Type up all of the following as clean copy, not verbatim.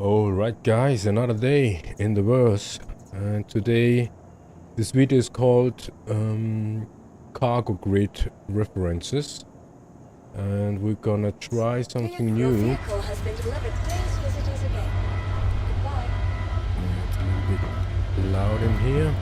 Alright guys, another day in the verse, and today this video is called cargo grid references, and we're gonna try something new. Your vehicle has been delivered. Please visit us again. Goodbye. It's a little bit loud in here.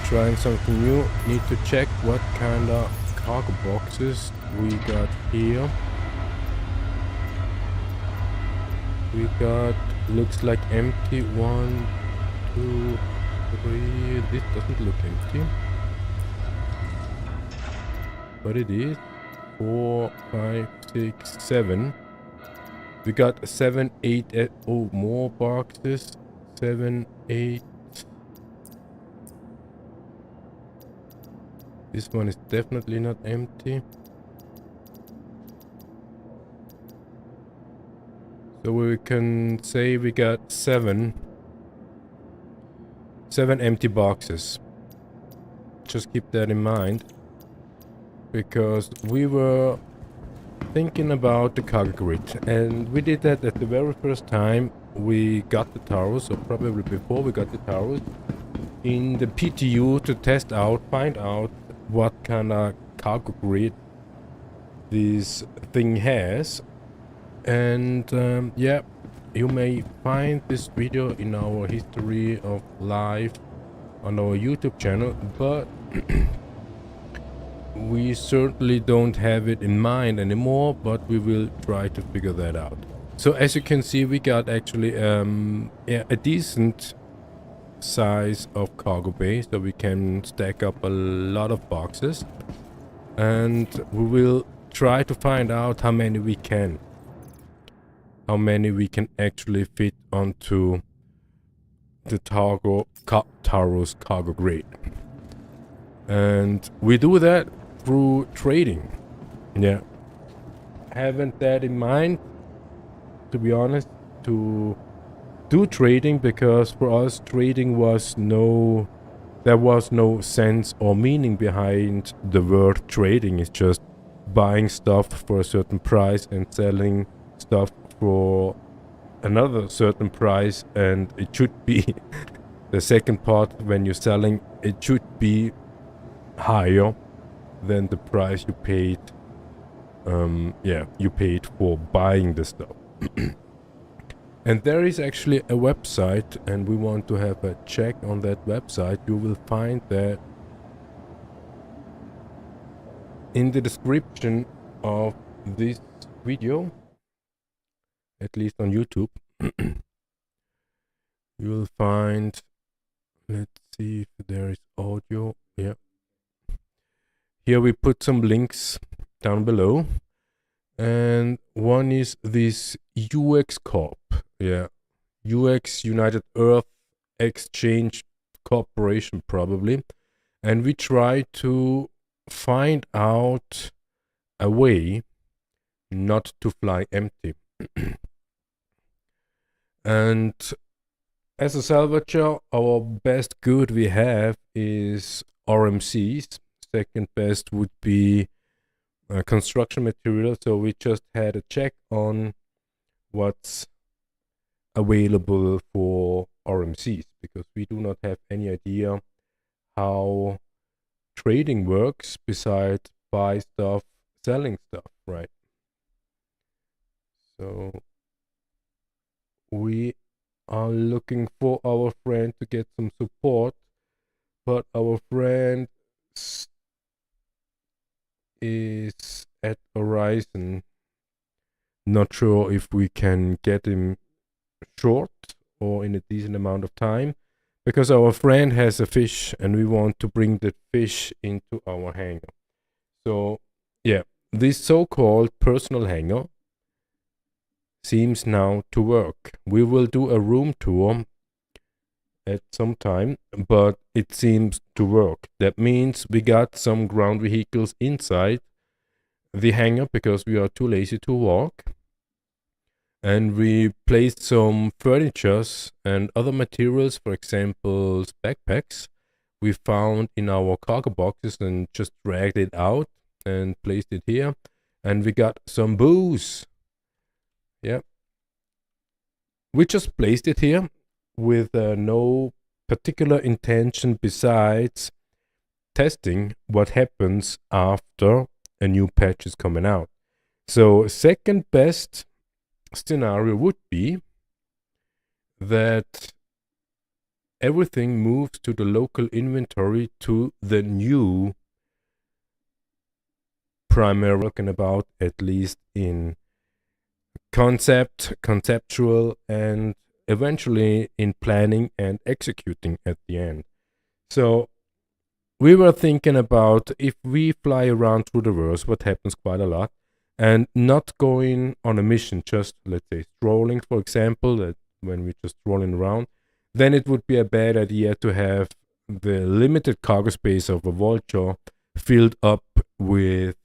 Trying something new. Need to check what kind of cargo boxes we got here. We got, looks like empty. 1, 2, 3. This doesn't look empty, but it is. 4, 5, 6, 7. We got 7, 8. Oh, more boxes. 7, 8. This one is definitely not empty. So we can say we got 7 empty boxes. Just keep that in mind, because we were thinking about the cargo grid, and we did that at the very first time we got the Taurus, or probably before we got the Taurus, in the PTU to test out, find out what kind of cargo grid this thing has. And yeah, you may find this video in our history of life on our YouTube channel, but we certainly don't have it in mind anymore, but we will try to figure that out. So as you can see, we got actually yeah, a decent size of cargo bay, so we can stack up a lot of boxes, and we will try to find out how many we can actually fit onto the Taurus cargo grid. And we do that through trading. Yeah, having that in mind, to be honest, to do trading, because for us trading was there was no sense or meaning behind the word trading. It's just buying stuff for a certain price and selling stuff for another certain price, and it should be the second part, when you're selling, it should be higher than the price you paid. Yeah, you paid for buying the stuff. And there is actually a website, and we want to have a check on that website. You will find that in the description of this video, at least on YouTube. You will find, let's see if there is audio. Yeah. Here we put some links down below. And one is this UX Corp. Yeah, UX, United Earth Exchange Corporation, probably. And we try to find out a way not to fly empty. And as a salvager, our best good we have is RMCs. Second best would be construction material. So we just had a check on what's available for RMCs, because we do not have any idea how trading works besides buy stuff, selling stuff, right? So we are looking for our friend to get some support, but our friend is at Horizon. Not sure if we can get him short or in a decent amount of time, because our friend has a fish and we want to bring the fish into our hangar. So yeah, this so-called personal hangar seems now to work. We will do a room tour at some time, but it seems to work. That means we got some ground vehicles inside the hangar because we are too lazy to walk. And we placed some furnitures and other materials, for example, backpacks, we found in our cargo boxes and just dragged it out and placed it here. And we got some booze. Yeah. We just placed it here with no particular intention besides testing what happens after a new patch is coming out. So second best scenario would be that everything moves to the local inventory to the new primary, talking about at least in conceptual, and eventually in planning and executing at the end. So we were thinking about if we fly around through the world, what happens quite a lot, and not going on a mission, just let's say strolling, for example, that when we're just strolling around, then it would be a bad idea to have the limited cargo space of a vulture filled up with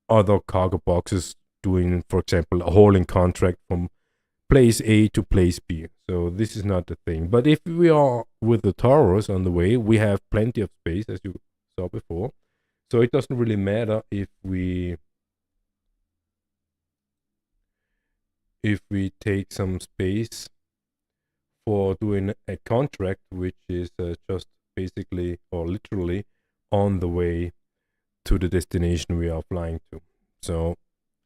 other cargo boxes doing, for example, a hauling contract from place A to place B. So this is not the thing. But if we are with the Taurus on the way, we have plenty of space, as you saw before. So it doesn't really matter if we take some space for doing a contract, which is just basically or literally on the way to the destination we are flying to. So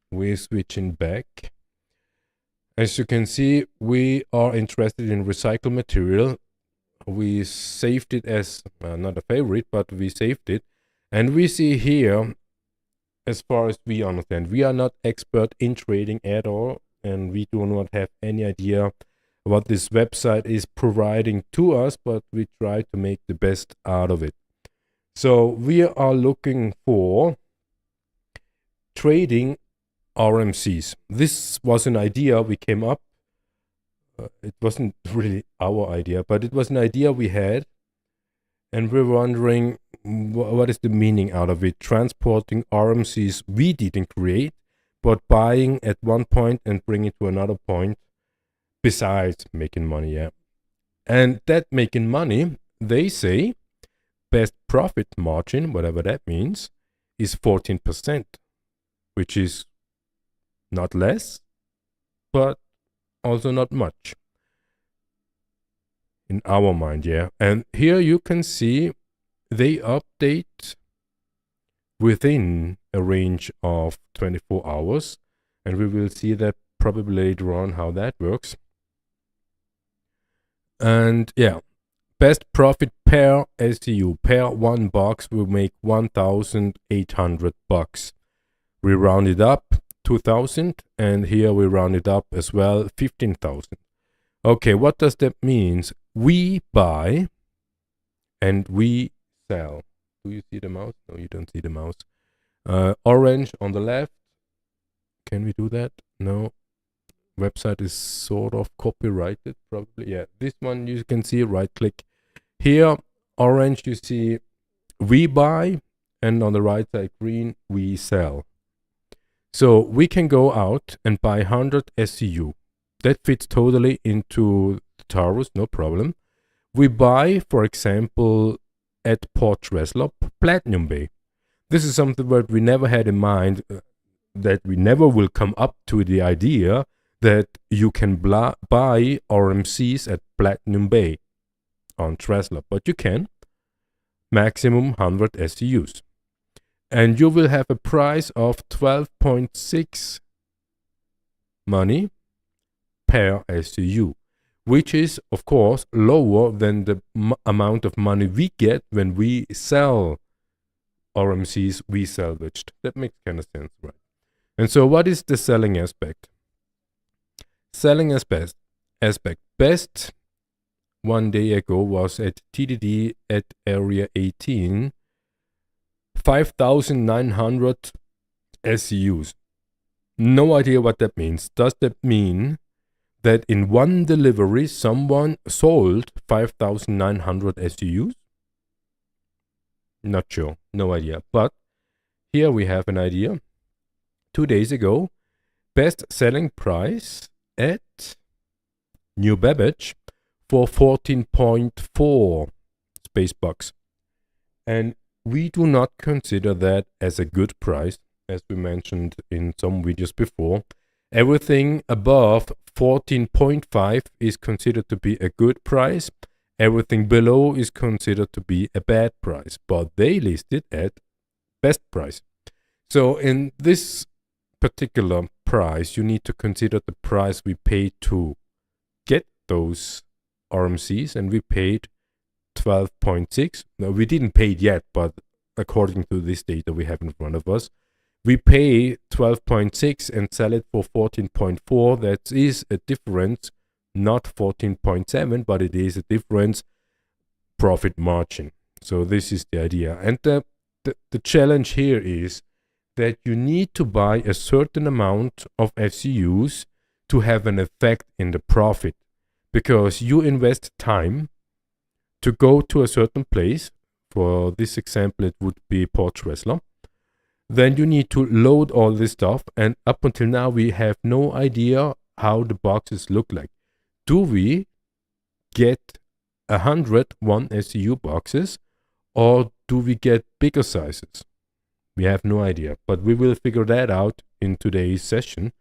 we're switching back. As you can see, we are interested in recycled material. We saved it as not a favorite, but we saved it. And we see here, as far as we understand, we are not expert in trading at all, and we do not have any idea what this website is providing to us, but we try to make the best out of it. So we are looking for trading RMCs. This was an idea we came up. It wasn't really our idea, but it was an idea we had, and we're wondering what is the meaning out of it. Transporting RMCs we didn't create, but buying at one point and bringing to another point, besides making money, yeah. And that making money, they say, best profit margin, whatever that means, is 14%, which is not less, but also not much in our mind, yeah. And here you can see they update within a range of 24 hours, and we will see that probably later on how that works. And yeah, best profit per SEU, per one box will make 1,800 bucks. We round it up 2,000, and here we round it up as well 15,000. Okay, what does that mean? We buy and we sell. Do you see the mouse? No, you don't see the mouse. Orange on the left. Can we do that? No. Website is sort of copyrighted, probably. Yeah, this one you can see, right click. Here, orange, you see we buy, and on the right side, green, we sell. So we can go out and buy 100 SCU. That fits totally into the Taurus, no problem. We buy, for example, at Port Tresla, Platinum Bay. This is something that we never had in mind, that we never will come up to the idea that you can buy RMCs at Platinum Bay on Tresla, but you can. Maximum 100 SCUs. And you will have a price of 12.6 money per SCU, which is, of course, lower than the amount of money we get when we sell RMCs we salvaged. That makes kind of sense, right? And so what is the selling aspect? Selling aspect best one day ago was at TDD at area 18, 5,900 SCUs. No idea what that means. Does that mean that in one delivery someone sold 5,900 SUs? Not sure, no idea. But here we have an idea. 2 days ago, best selling price at New Babbage for 14.4 space bucks. And we do not consider that as a good price, as we mentioned in some videos before. Everything above 14.5 is considered to be a good price. Everything below is considered to be a bad price, but they list it at best price. So in this particular price, you need to consider the price we paid to get those RMCs, and we paid 12.6. No, we didn't pay it yet, but according to this data we have in front of us, we pay 12.6 and sell it for 14.4. That is a difference, not 14.7, but it is a difference profit margin. So this is the idea. And the challenge here is that you need to buy a certain amount of FCUs to have an effect in the profit, because you invest time to go to a certain place. For this example, it would be Port Schwessler. Then you need to load all this stuff, and up until now we have no idea how the boxes look like. Do we get 100 one SCU boxes, or do we get bigger sizes? We have no idea, but we will figure that out in today's session.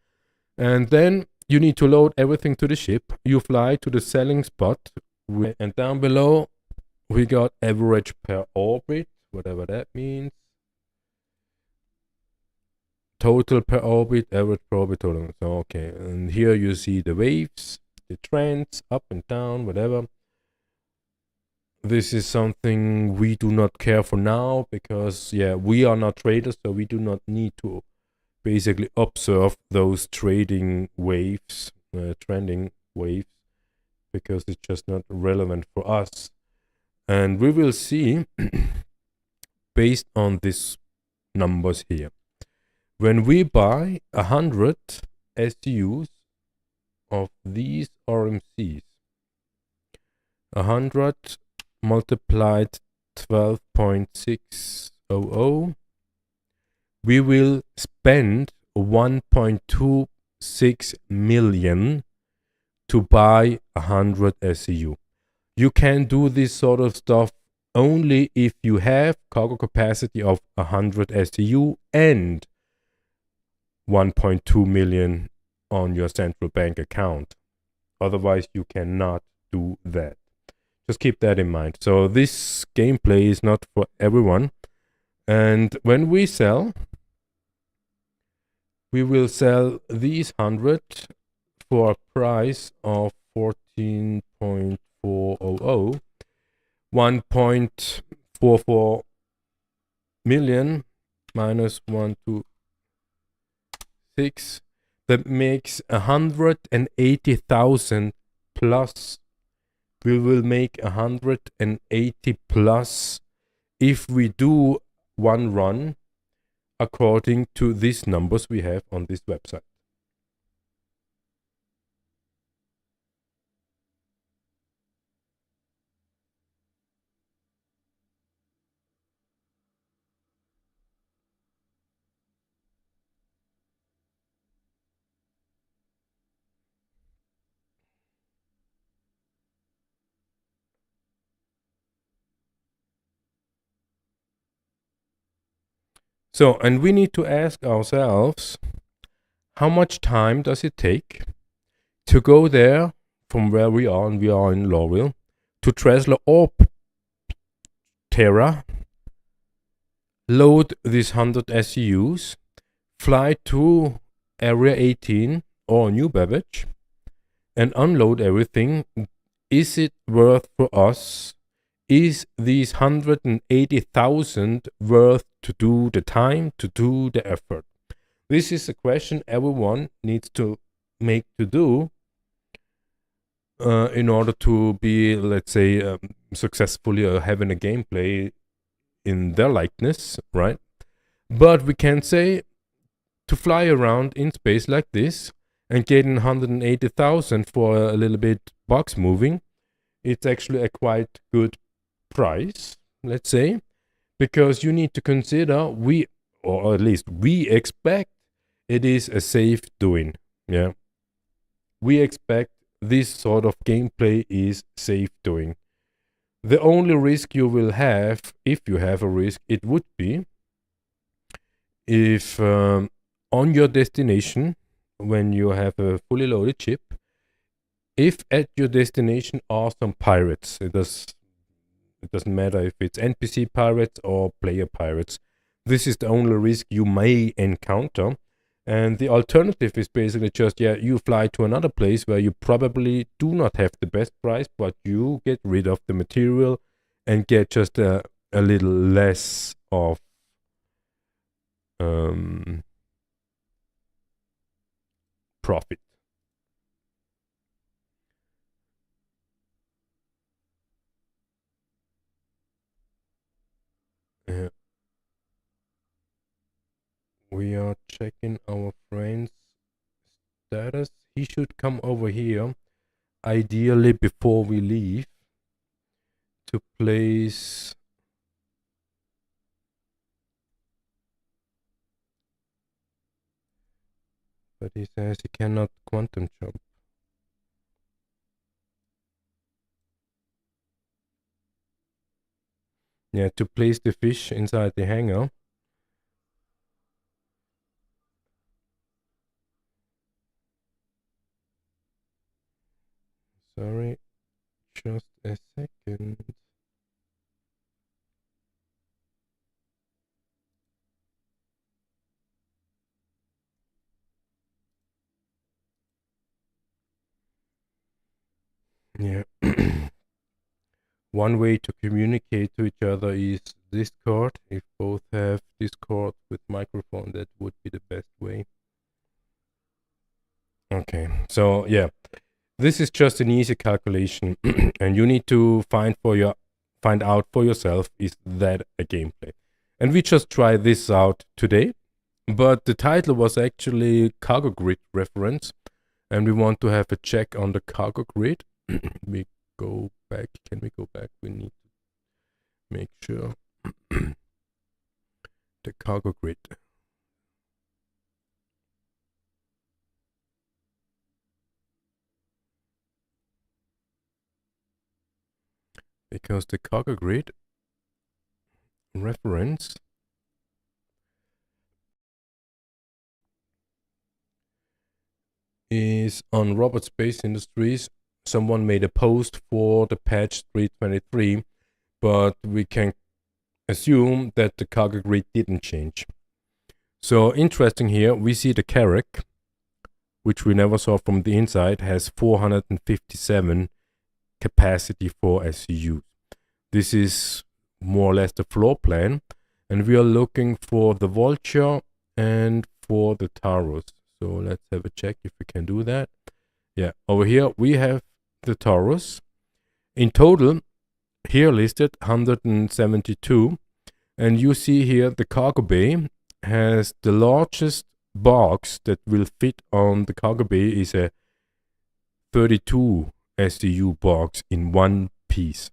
And then you need to load everything to the ship. You fly to the selling spot, and down below we got average per orbit, whatever that means. Total per orbit, average per orbit, total. So, okay, and here you see the waves, the trends, up and down, whatever. This is something we do not care for now, because, yeah, we are not traders, so we do not need to basically observe those trading waves, trending waves, because it's just not relevant for us. And we will see, based on these numbers here, when we buy 100 SUs of these RMCs, 100 multiplied 12.600, we will spend 1.26 million to buy 100 SEU. You can do this sort of stuff only if you have cargo capacity of 100 SEU and 1.2 million on your central bank account. Otherwise, you cannot do that. Just keep that in mind. So this gameplay is not for everyone. And when we sell, we will sell these 100 for a price of 14.400, 1.44 million minus 126. That makes 180,000 plus. We will make 180 plus if we do one run according to these numbers we have on this website. So, and we need to ask ourselves, how much time does it take to go there from where we are, and we are in Lowville, to Tresla or Terra, load these 100 SEUs, fly to Area 18 or New Babbage, and unload everything? Is it worth for us? Is these 180,000 worth to do the time, to do the effort? This is a question everyone needs to make to do in order to be, let's say, successfully having a gameplay in their likeness, right? But we can say, to fly around in space like this and getting 180,000 for a little bit box moving, it's actually a quite good price, let's say, because you need to consider or at least we expect it is a safe doing. Yeah. We expect this sort of gameplay is safe doing. The only risk you will have, if you have a risk, it would be if on your destination, when you have a fully loaded ship, if at your destination are some pirates, it doesn't matter if it's NPC pirates or player pirates. This is the only risk you may encounter. And the alternative is basically just, you fly to another place where you probably do not have the best price, but you get rid of the material and get just a little less of profit. We are checking our friend's status. He should come over here, ideally before we leave, to place. But he says he cannot quantum jump. Yeah, to place the fish inside the hangar. Sorry, just a second. Yeah. One way to communicate to each other is Discord. If both have Discord with microphone, that would be the best way. Okay, so yeah, this is just an easy calculation, and you need to find out for yourself, is that a gameplay? And we just try this out today, but the title was actually cargo grid reference, and we want to have a check on the cargo grid. We go back. Can we go back? We need to make sure the cargo grid. Because the cargo grid reference is on Robert Space Industries. Someone made a post for the patch 323, but we can assume that the cargo grid didn't change. So interesting here, we see the Carrack, which we never saw from the inside, has 457 capacity for SCU. This is more or less the floor plan, and we are looking for the Vulture and for the Taurus. So let's have a check if we can do that. Yeah, over here we have the Taurus. In total, here listed 172, and you see here the cargo bay has the largest box that will fit on the cargo bay is a 32 SDU box in one piece.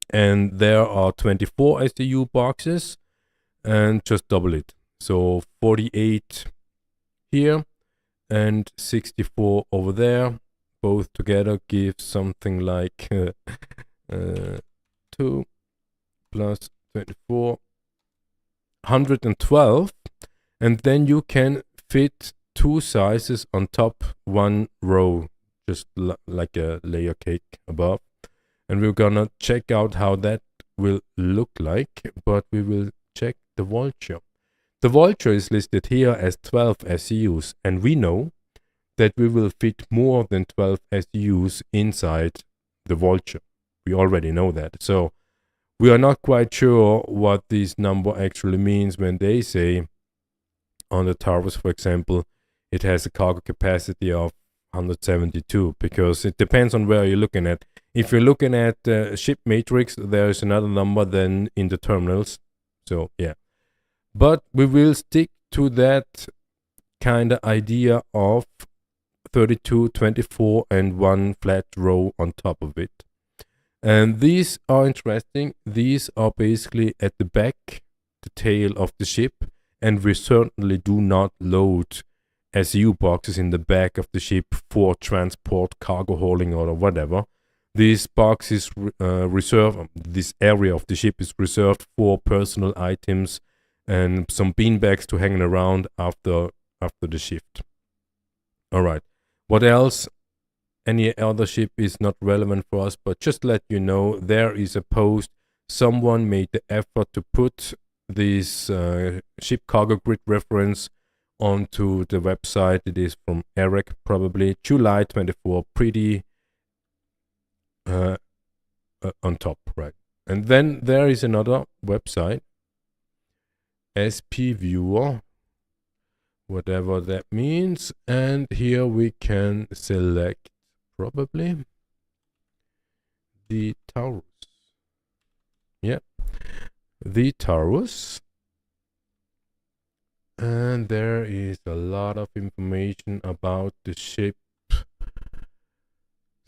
And there are 24 SDU boxes and just double it. So 48 here and 64 over there. Both together give something like 2 plus 24, 112. And then you can fit two sizes on top one row, just like a layer cake above. And we're gonna check out how that will look like, but we will check the Vulture. The Vulture is listed here as 12 SCUs, and we know that we will fit more than 12 SCUs inside the Vulture. We already know that. So we are not quite sure what this number actually means when they say on the Taurus, for example, it has a cargo capacity of 172, because it depends on where you're looking at. If you're looking at the ship matrix, there is another number than in the terminals. So yeah, but we will stick to that kind of idea of 32, 24, and one flat row on top of it. And these are interesting. These are basically at the back, the tail of the ship, and we certainly do not load SU boxes in the back of the ship for transport, cargo hauling, or whatever. This box is reserved, this area of the ship is reserved for personal items and some beanbags to hang around after the shift. All right. What else? Any other ship is not relevant for us, but just let you know, there is a post. Someone made the effort to put this ship cargo grid reference onto the website. It is from Eric, probably July 24. Pretty on top, right? And then there is another website, SP Viewer, whatever that means, and here we can select probably the Taurus. Yeah, the Taurus. And there is a lot of information about the ship.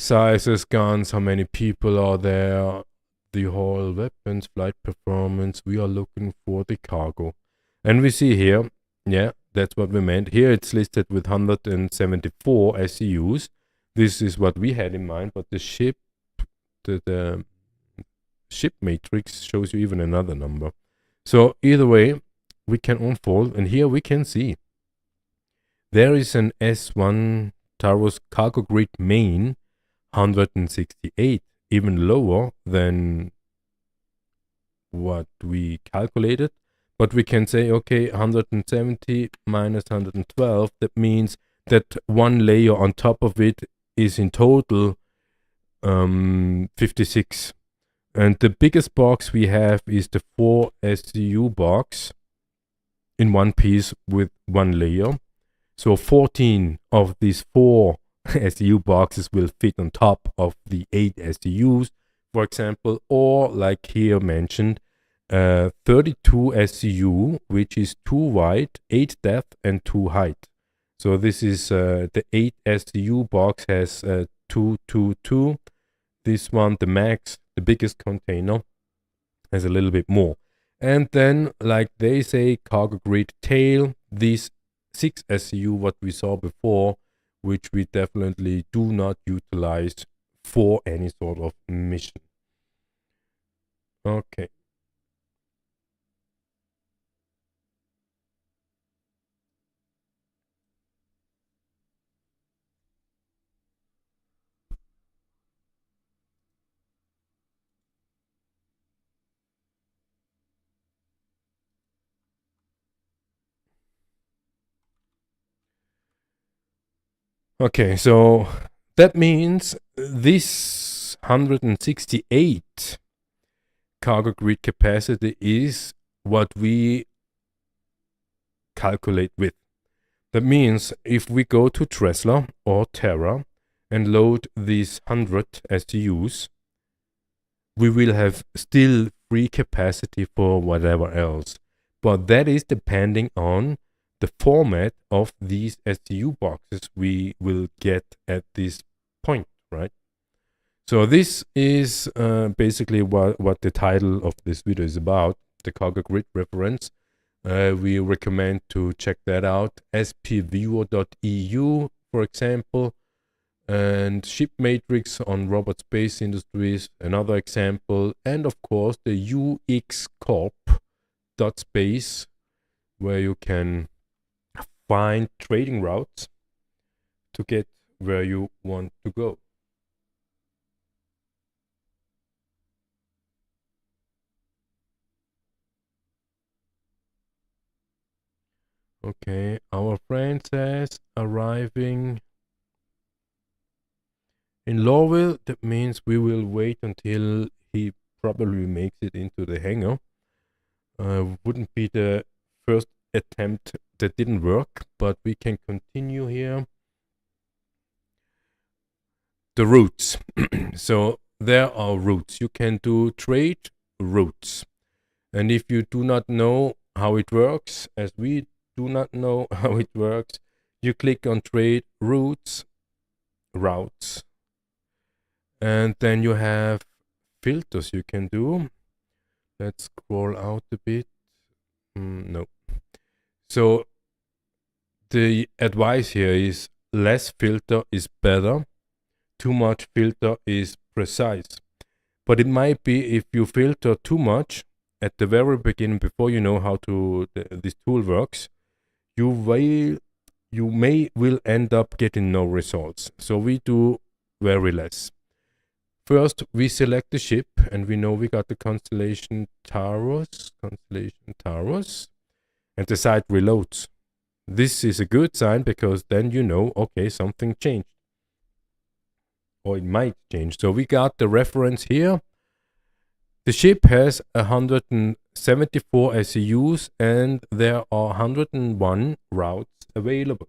Sizes, guns, how many people are there, the whole weapons, flight performance. We are looking for the cargo. And we see here, yeah, that's what we meant. Here it's listed with 174 SEUs. This is what we had in mind, but the ship, the ship matrix shows you even another number. So either way, we can unfold, and here we can see there is an S1 Taurus cargo grid main, 168, even lower than what we calculated. But we can say, okay, 170 minus 112, that means that one layer on top of it is in total 56. And the biggest box we have is the 4 SCU box in one piece with one layer. So 14 of these 4 SCU boxes will fit on top of the 8 SCUs, for example, or like here mentioned, 32 SCU, which is 2 wide, 8 depth, and 2 height. So this is the 8 SCU box has 222. This one, the max, the biggest container, has a little bit more. And then, like they say, cargo grid tail, these 6 SCU, what we saw before, which we definitely do not utilize for any sort of mission. Okay. Okay, so that means this 168 cargo grid capacity is what we calculate with. That means if we go to Tresla or Terra and load these 100 STUs, we will have still free capacity for whatever else. But that is depending on the format of these STU boxes we will get at this point, right? So this is basically what the title of this video is about, the cargo grid reference. We recommend to check that out, spviewer.eu, for example, and Ship Matrix on Robot Space Industries, another example, and of course the uxcorp.space, where you can find trading routes to get where you want to go. Okay, our friend says arriving in Lowville. That means we will wait until he probably makes it into the hangar. Wouldn't be the first attempt that didn't work, but we can continue here. The routes. So there are routes. You can do trade routes. And if you do not know how it works, as we do not know how it works, you click on trade routes routes. And then you have filters you can do. Let's scroll out a bit. No. So the advice here is less filter is better. Too much filter is precise. But it might be if you filter too much at the very beginning before you know how this tool works, you will end up getting no results. So we do very less. First, we select the ship, and we know we got the constellation Taurus, and the site reloads. This is a good sign because then you know, okay, something changed. Or it might change. So we got the reference here. The ship has 174 SEUs and there are 101 routes available.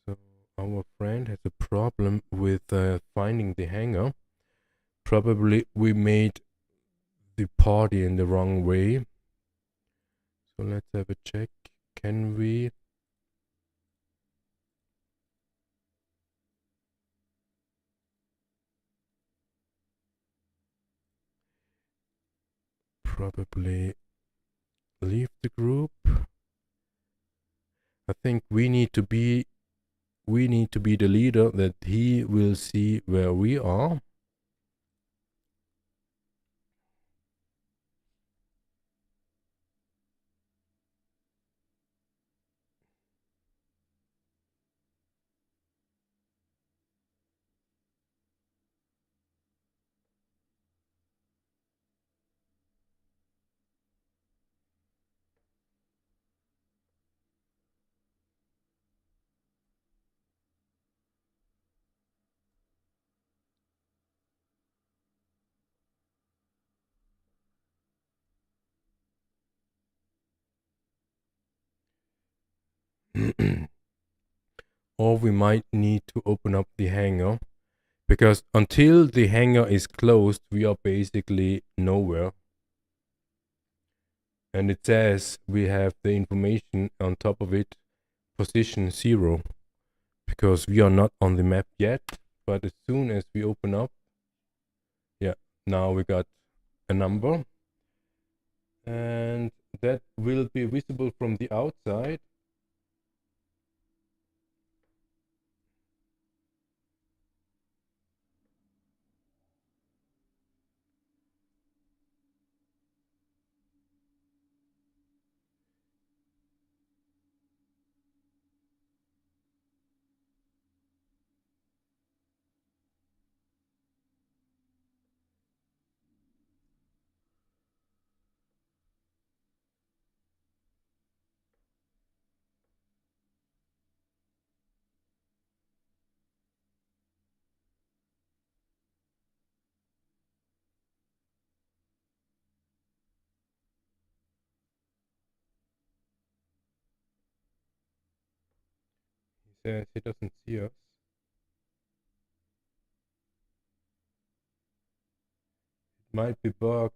So our friend has a problem with finding the hangar. Probably we made the party in the wrong way. So let's have a check. Can we? Probably leave the group. I think we need to be the leader, that he will see where we are. Or we might need to open up the hangar, because until the hangar is closed, we are basically nowhere. And it says we have the information on top of it, position 0, because we are not on the map yet. But as soon as we open up, yeah, now we got a number, and that will be visible from the outside. He says he doesn't see us. It might be bugged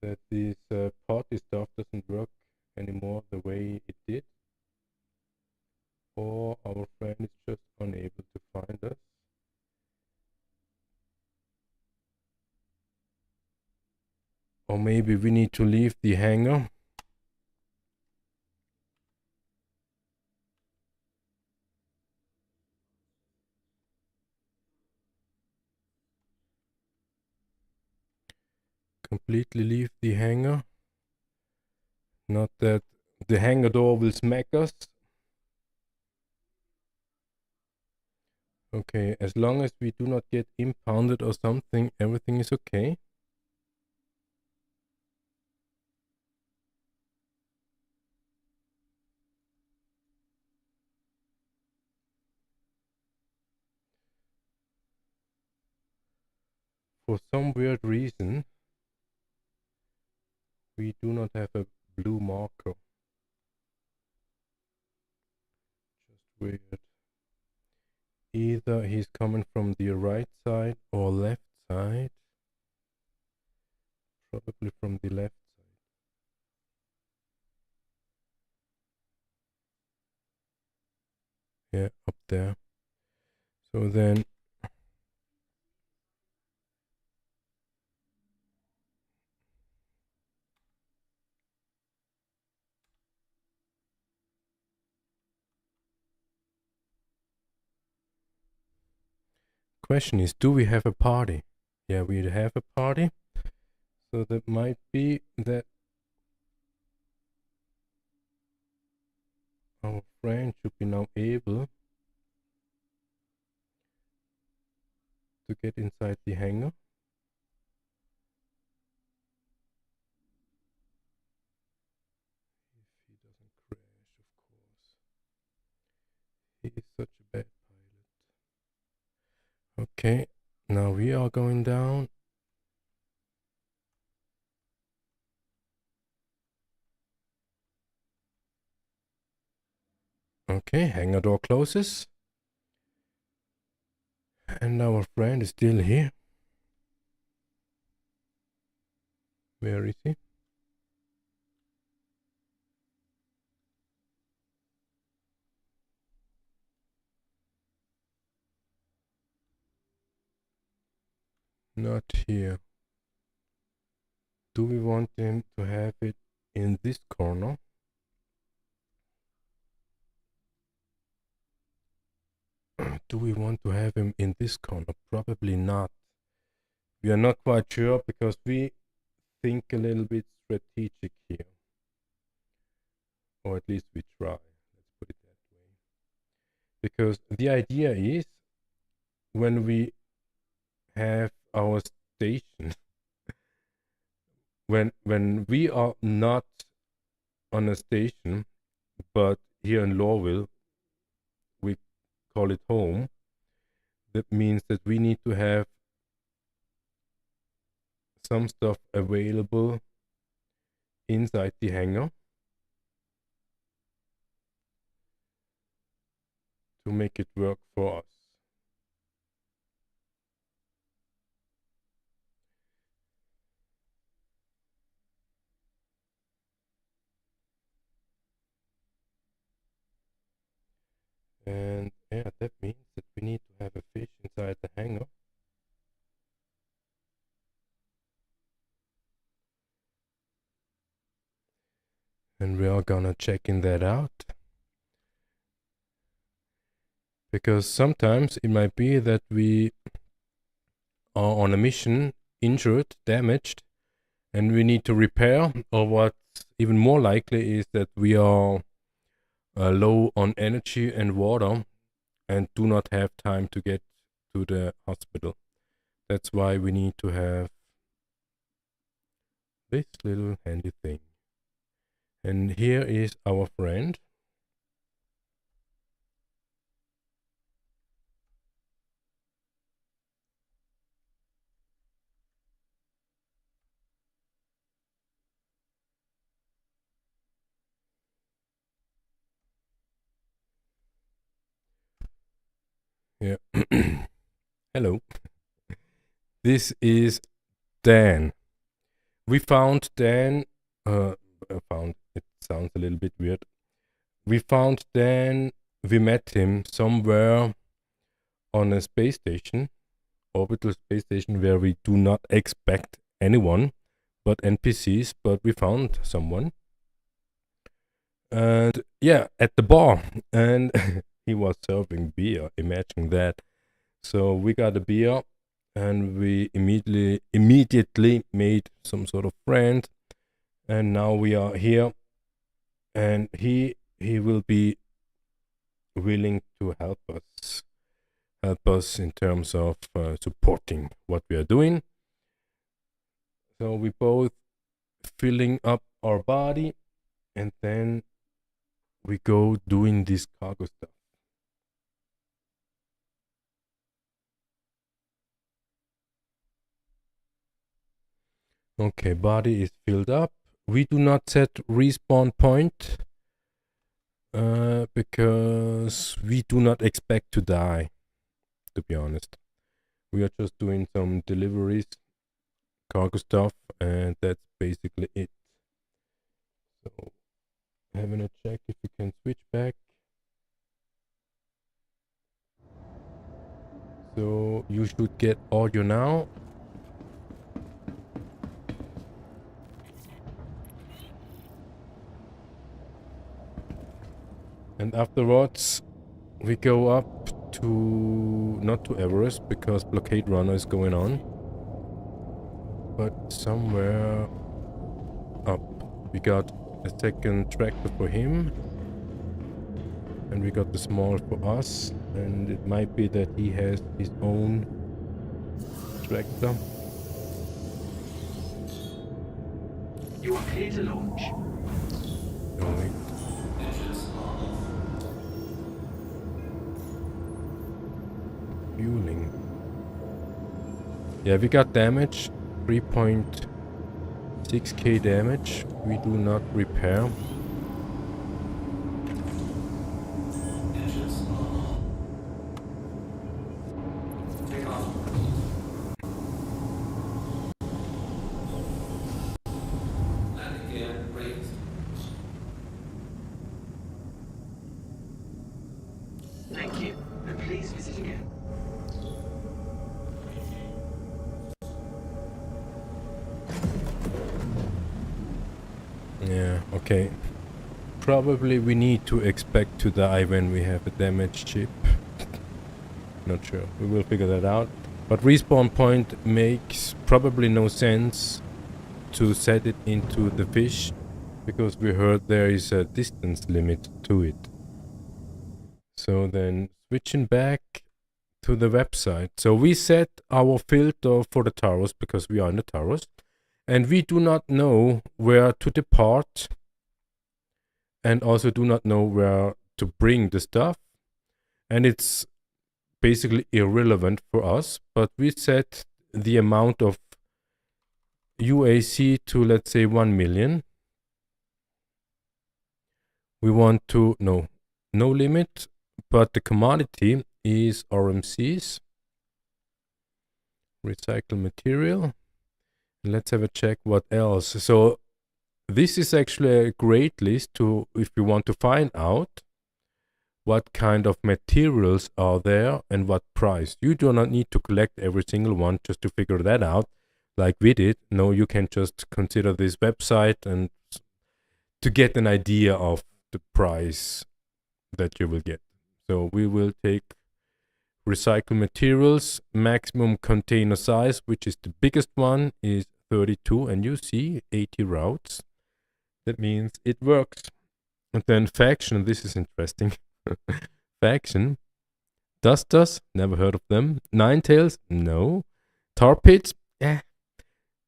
that this party stuff doesn't work anymore the way it did, or our friend is just unable to find us. Or maybe we need to leave the hangar. Completely leave the hangar. Not that the hangar door will smack us. Okay, as long as we do not get impounded or something, everything is okay. For some weird reason, we do not have a blue marker. Just weird. Either he's coming from the right side or left side. probably from the left side. Yeah, up there. So then question is, do we have a party? Yeah, we have a party. So that might be that our friend should be now able to get inside the hangar. If he doesn't crash, of course. He is such a bad pilot. Okay, now we are going down. Okay, hangar door closes. And our friend is still here. Where is he? Not here. Do we want him to have it in this corner? Do we want to have him in this corner? Probably not. We are not quite sure because we think a little bit strategic here. Or at least we try. Let's put it that way. Because the idea is when we have our station, when we are not on a station, but here in Lorville, we call it home. That means that we need to have some stuff available inside the hangar to make it work for us. And yeah, that means that we need to have a fish inside the hangar. And we are gonna checking that out. Because sometimes it might be that we are on a mission, injured, damaged, and we need to repair, or what's even more likely is that we are low on energy and water and do not have time to get to the hospital. That's why we need to have this little handy thing. And here is our friend. Yeah. Hello. This is Dan. We found Dan. It sounds a little bit weird. We found Dan. We met him somewhere on a space station, orbital space station, where we do not expect anyone but NPCs. But we found someone. And yeah, at the bar, and he was serving beer. Imagine that. So we got a beer, and we immediately made some sort of friend, and now we are here, and he will be willing to help us in terms of supporting what we are doing. So we both filling up our body, and then we go doing this cargo stuff. Okay, body is filled up. We do not set respawn point because we do not expect to die, to be honest. We are just doing some deliveries, cargo stuff, and that's basically it. So having a check if you can switch back. So you should get audio now. And afterwards we go up to, not to Everest because blockade runner is going on, but somewhere up. We got a second tractor for him, and we got the small for us, and it might be that he has his own tractor. You are clear to launch. No, wait. Fueling. Yeah, we got damage, 3.6k damage. We do not repair. Thank you, and please visit again. Yeah, okay. Probably we need to expect to die when we have a damaged ship. Not sure. We will figure that out. But respawn point makes probably no sense to set it into the fish, because we heard there is a distance limit to it. So then switching back to the website. So we set our filter for the Taurus because we are in the Taurus, and we do not know where to depart, and also do not know where to bring the stuff, and it's basically irrelevant for us. But we set the amount of UAC to, let's say, 1 million. We want to no limit, but the commodity is RMCs, recycled material. Let's have a check what else. So this is actually a great list to, if you want to find out what kind of materials are there and what price. You do not need to collect every single one just to figure that out like we did. No, you can just consider this website and to get an idea of the price that you will get. So we will take recycled materials, maximum container size, which is the biggest one, is 32, and you see 80 routes. That means it works. And then faction, this is interesting. Faction, dusters, never heard of them. Nine tails, no. Tar pits,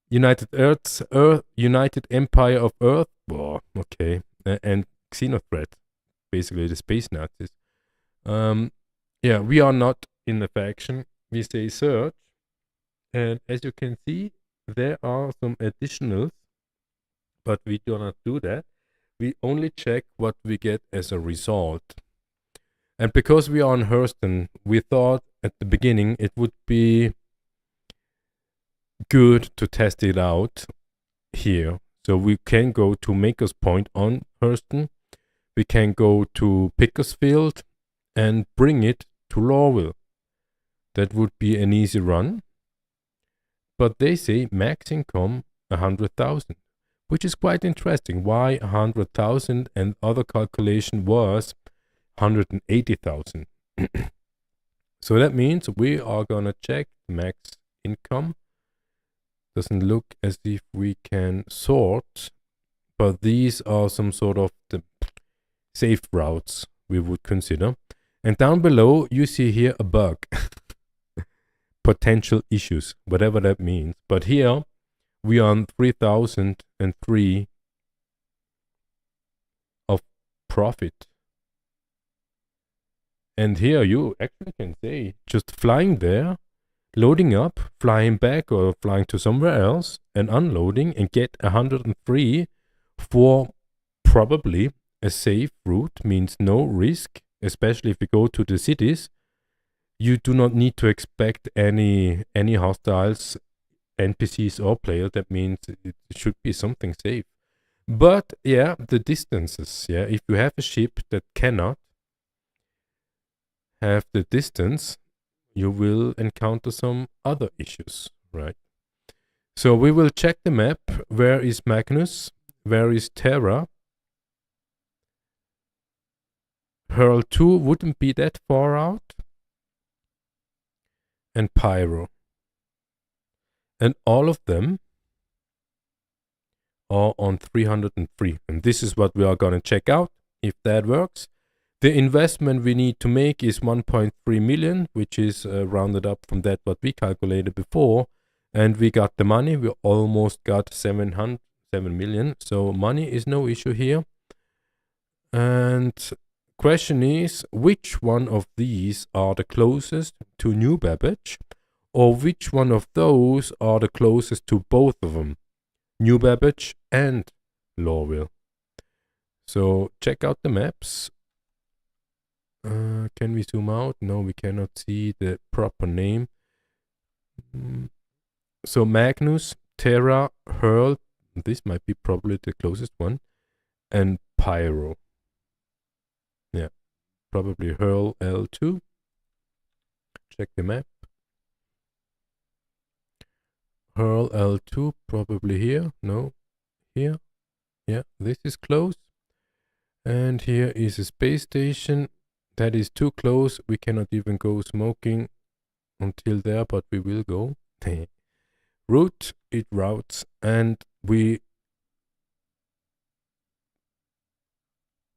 United Empire of Earth, oh, okay. And Xenothreat, basically the space Nazis. Yeah, we are not in the faction. We say search, and as you can see, there are some additionals, but we do not do that. We only check what we get as a result. And because we are on Hurston, we thought at the beginning it would be good to test it out here. So we can go to Maker's Point on Hurston. We can go to Pickersfield and bring it to Lorville. That would be an easy run. But they say max income 100,000, which is quite interesting. Why 100,000? And other calculation was 180,000. So that means we are gonna check max income. Doesn't look as if we can sort, but these are some sort of the safe routes we would consider. And down below you see here a bug. Potential issues, whatever that means. But here we are on 3,003 of profit. And here you actually can say just flying there, loading up, flying back or flying to somewhere else and unloading and get 103 for probably a safe route, means no risk, especially if you go to the cities. You do not need to expect any hostiles NPCs or player, that means it should be something safe. But yeah, the distances. Yeah, if you have a ship that cannot have the distance, you will encounter some other issues, right? So we will check the map. Where is Magnus? Where is Terra? Hurl 2 wouldn't be that far out. And Pyro. And all of them are on 303. And this is what we are going to check out, if that works. The investment we need to make is 1.3 million, which is rounded up from that what we calculated before. And we got the money. We almost got 7 million. So money is no issue here. And question is, which one of these are the closest to New Babbage? Or which one of those are the closest to both of them? New Babbage and Lorville. So check out the maps. Can we zoom out? No, we cannot see the proper name. So Magnus, Terra, Hurl, this might be probably the closest one, and Pyro. Yeah, probably Hurl L2. Check the map. Hurl L2, probably here. No, here. Yeah, this is close. And here is a space station. That is too close. We cannot even go smoking until there, but we will go. Route, it routes, and we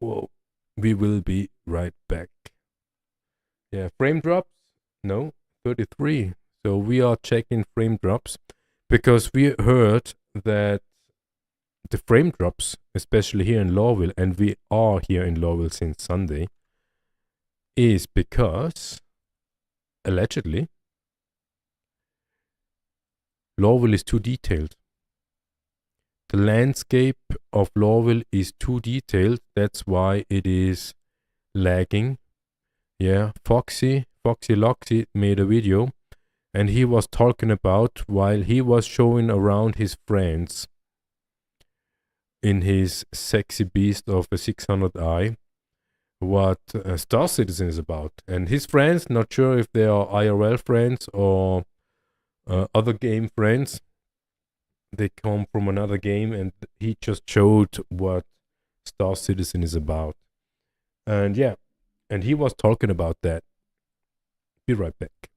will be right back. Yeah, frame drops? No, 33. So we are checking frame drops because we heard that the frame drops, especially here in Lorville, and we are here in Lorville since Sunday, is because, allegedly, Lorville is too detailed. The landscape of Lorville is too detailed. That's why it is lagging. Yeah, Foxy Loxy made a video, and he was talking about while he was showing around his friends in his sexy beast of a 600i what Star Citizen is about. And his friends, not sure if they are IRL friends or other game friends, they come from another game, and he just showed what Star Citizen is about. And yeah, and he was talking about that. Be right back.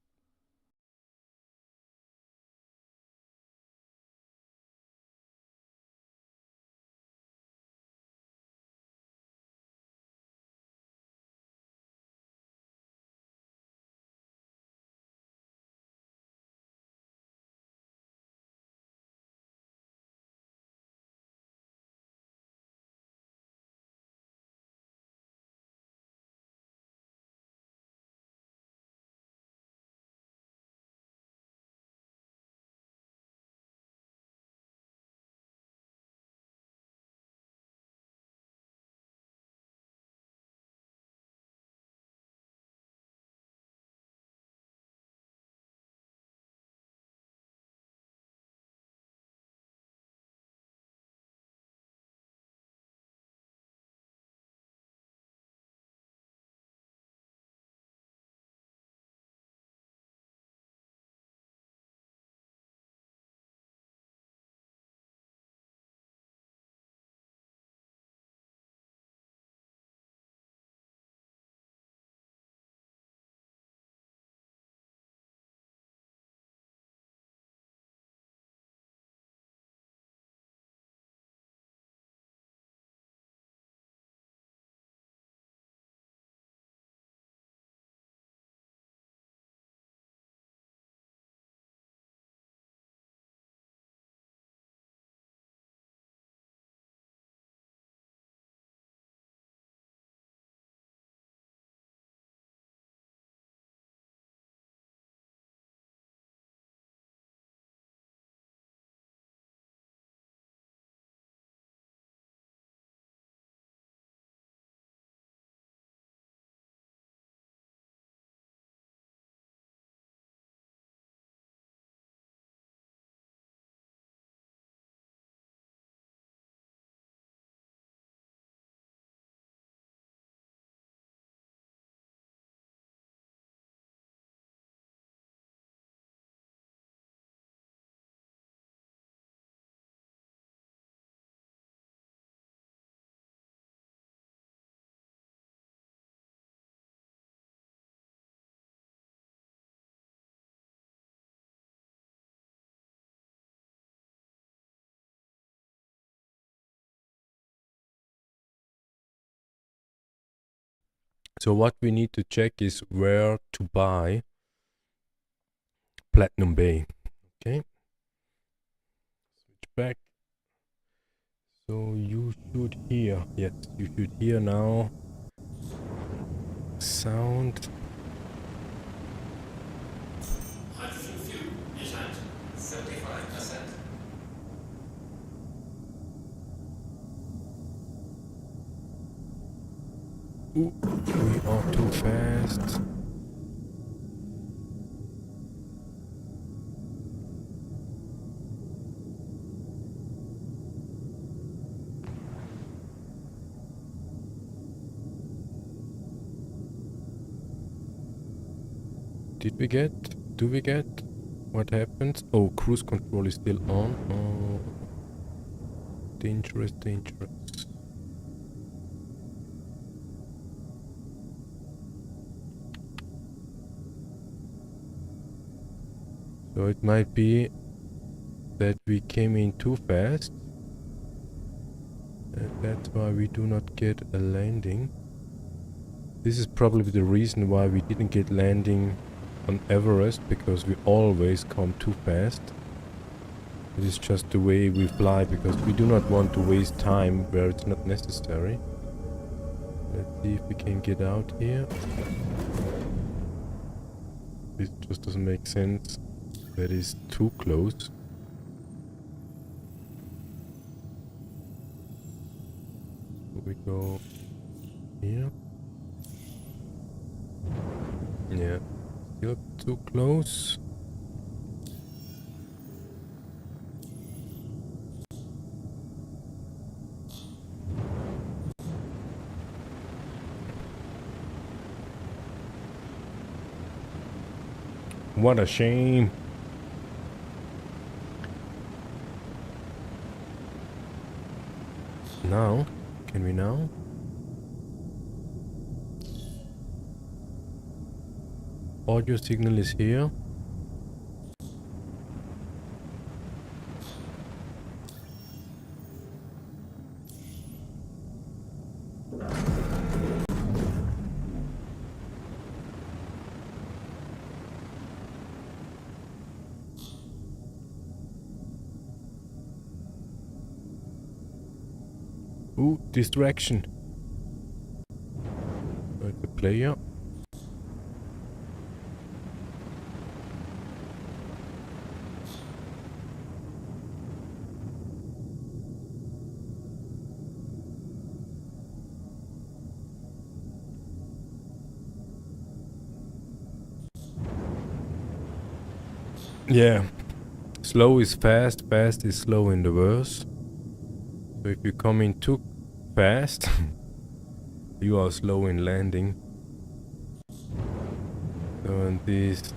So what we need to check is where to buy Platinum Bay. Okay. Switch back. So you should hear. Yes, you should hear now. Sound. Hydrogen fuel is at 75%. Ooh, we are too fast. Do we get? What happens? Oh, cruise control is still on. Oh, dangerous, dangerous. So it might be that we came in too fast. And that's why we do not get a landing. This is probably the reason why we didn't get landing on Everest, because we always come too fast. It is just the way we fly, because we do not want to waste time where it's not necessary. Let's see if we can get out here. This just doesn't make sense. That is too close. So we go here. Yeah, still too close. What a shame. Now, can we now? Audio signal is here. Ooh, distraction. Like the player. Yeah. Slow is fast, fast is slow in the verse. So if you come in too fast, you are slow in landing. So and these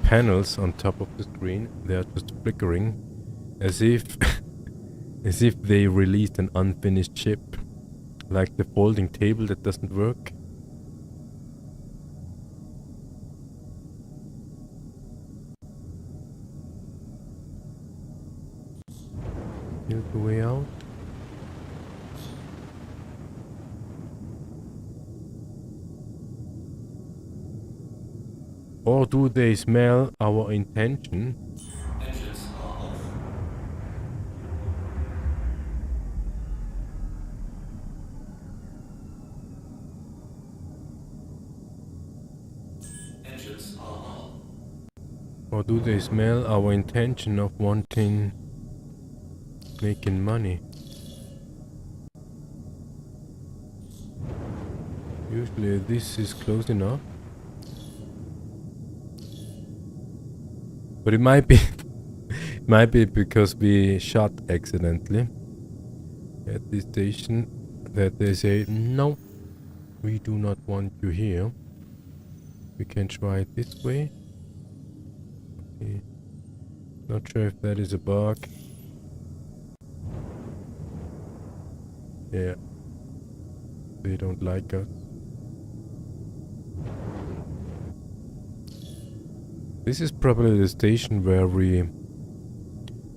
panels on top of the screen, they are just flickering as if as if they released an unfinished chip, like the folding table that doesn't work. Here's the way out. Or do they smell our intention? Engines are off. Engines are on. Or do they smell our intention of wanting making money? Usually this is close enough. But it might be it might be because we shot accidentally at this station that they say no, we do not want you here. We can try it this way. Okay. Not sure if that is a bug. Yeah. They don't like us. This is probably the station where we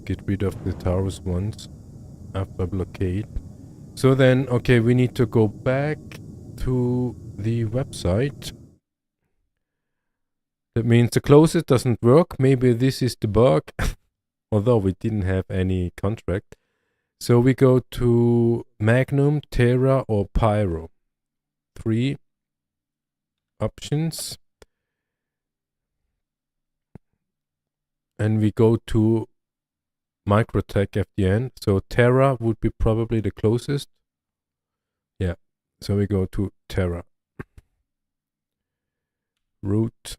get rid of the Taurus ones after blockade. So then, okay, we need to go back to the website. That means the closest doesn't work. Maybe this is the bug, although we didn't have any contract. So we go to Magnum, Terra, or Pyro. 3 options. And we go to Microtech at the end. So Terra would be probably the closest. Yeah. So we go to Terra. Root.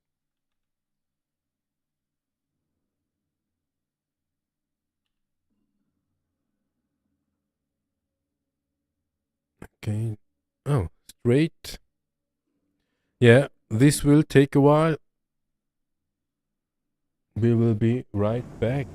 Okay. Oh, straight. Yeah, this will take a while. We will be right back.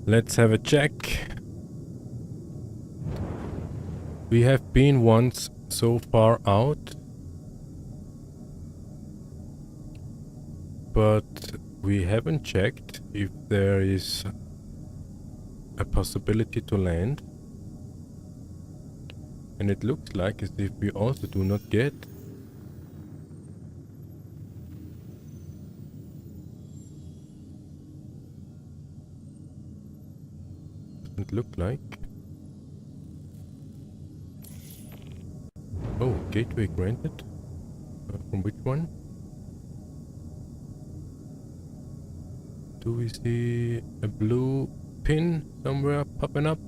Let's have a check. We have been once so far out, but we haven't checked if there is a possibility to land. And it looks like as if we also do not get. Doesn't look like. Oh, gateway granted. From which one? Do we see a blue pin somewhere popping up?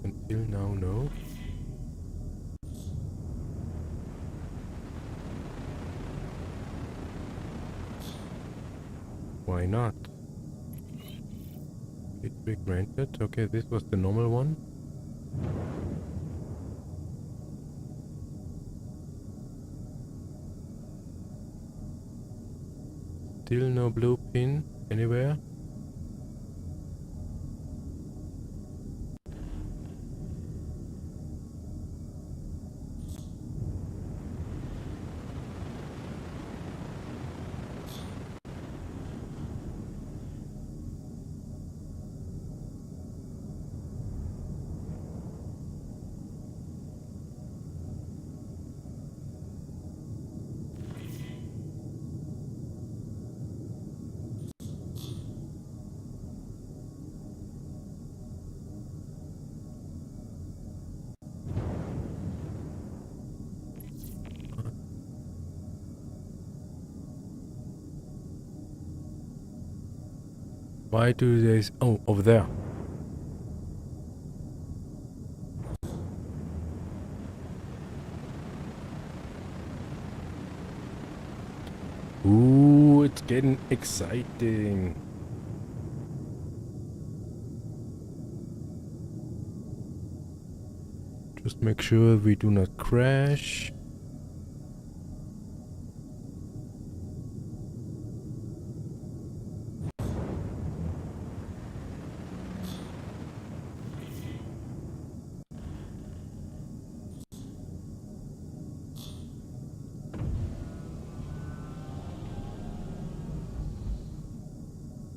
Until now, no. Why not? Gateway granted. Okay, this was the normal one. Still no blue pin anywhere. Why do they... Oh, over there. Ooh, it's getting exciting. Just make sure we do not crash.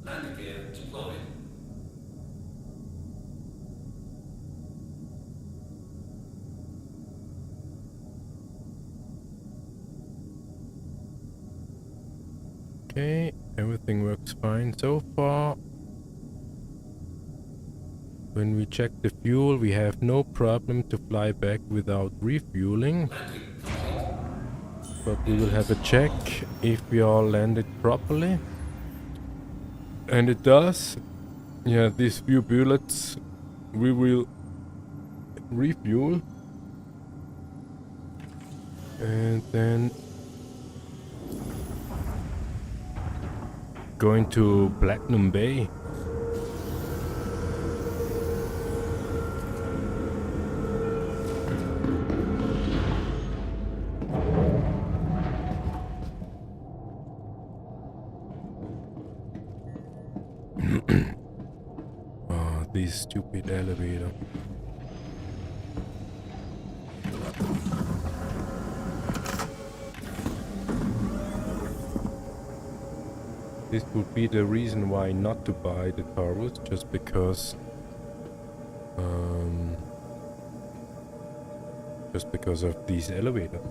Landing gear deployed. Okay, everything works fine so far. When we check the fuel, we have no problem to fly back without refueling. But we will have a check if we all landed properly. And it does. Yeah, these few bullets we will refuel. And then going to Platinum Bay. Oh, this stupid elevator. This would be the reason why not to buy the Taurus, just because of these elevators.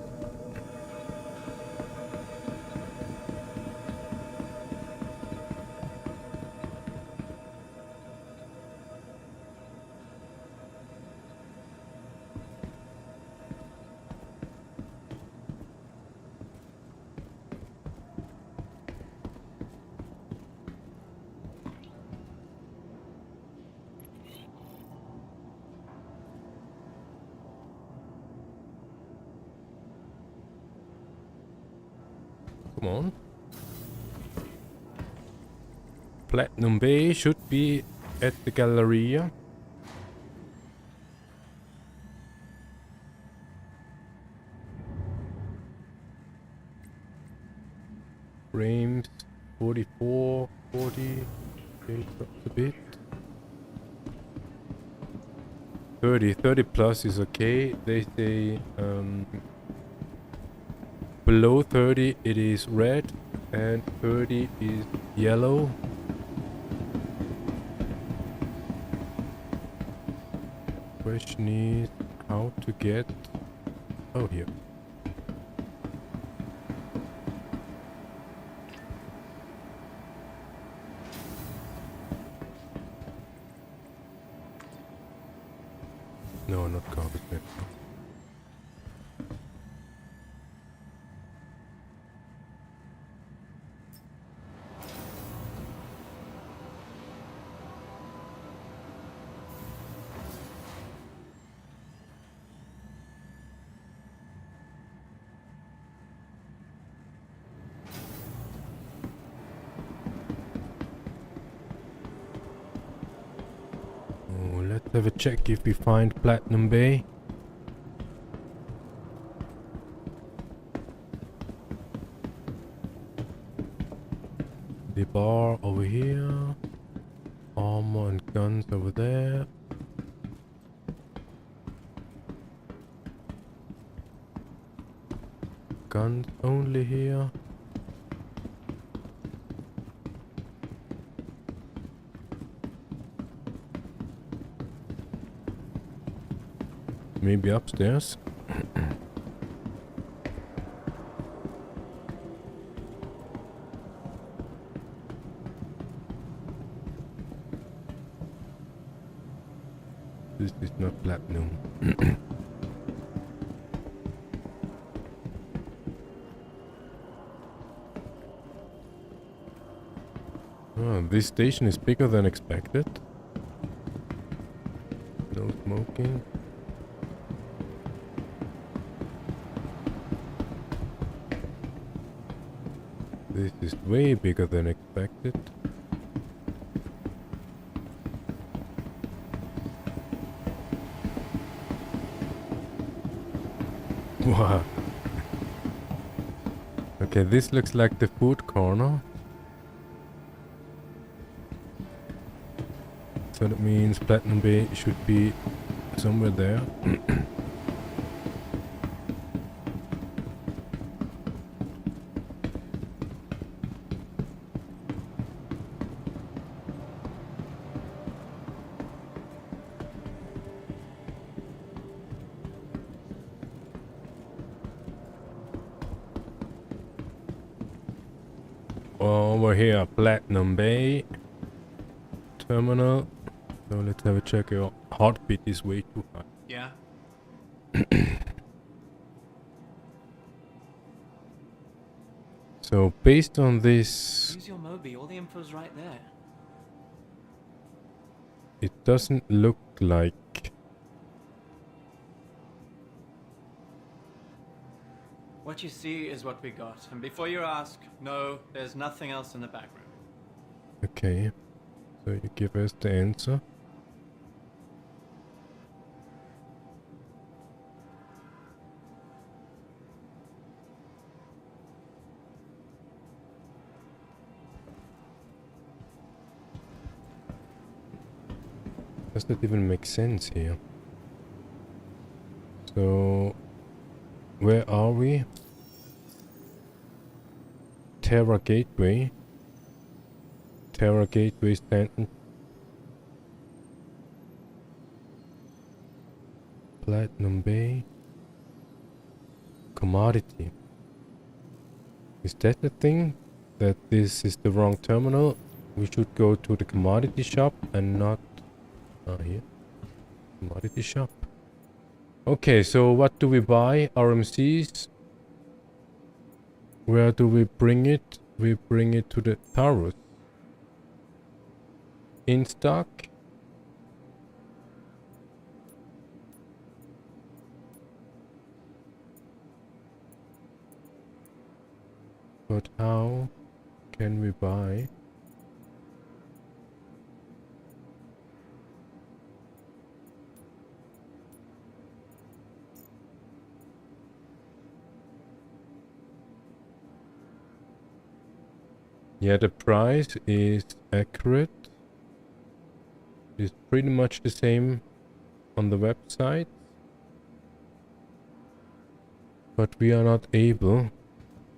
Come on. Platinum Bay should be at the Galleria. Frames 44, 40. Okay, drops a bit. 30 plus is okay. They say below 30 it is red and 30 is yellow. Question is how to get... Oh, here. No, not garbage man. Oh, let's have a check if we find Platinum Bay. The bar over here. Armor and guns over there. Guns only here. Maybe upstairs. This is not platinum. Oh, this station is bigger than expected. No smoking. This is way bigger than expected. Wow. Okay, this looks like the food corner. So that means Platinum Bay should be somewhere there. Over here, Platinum Bay terminal. So let's have a check. Your heartbeat is way too high. Yeah. So based on this, Use your Moby. All the info's right there. it doesn't look like... What you see is what we got. And before you ask, no, there's nothing else in the back room. Okay, so you give us the answer. Does that even make sense here? So, where are we? Terra Gateway. Terra Gateway Stanton. Platinum Bay. Commodity. Is that the thing? That this is the wrong terminal? We should go to the commodity shop and not... here. Commodity shop. Okay, so what do we buy? RMCs. Where do we bring it? We bring it to the Taurus. In stock. But how can we buy? Yeah, the price is accurate. It's pretty much the same on the website. But we are not able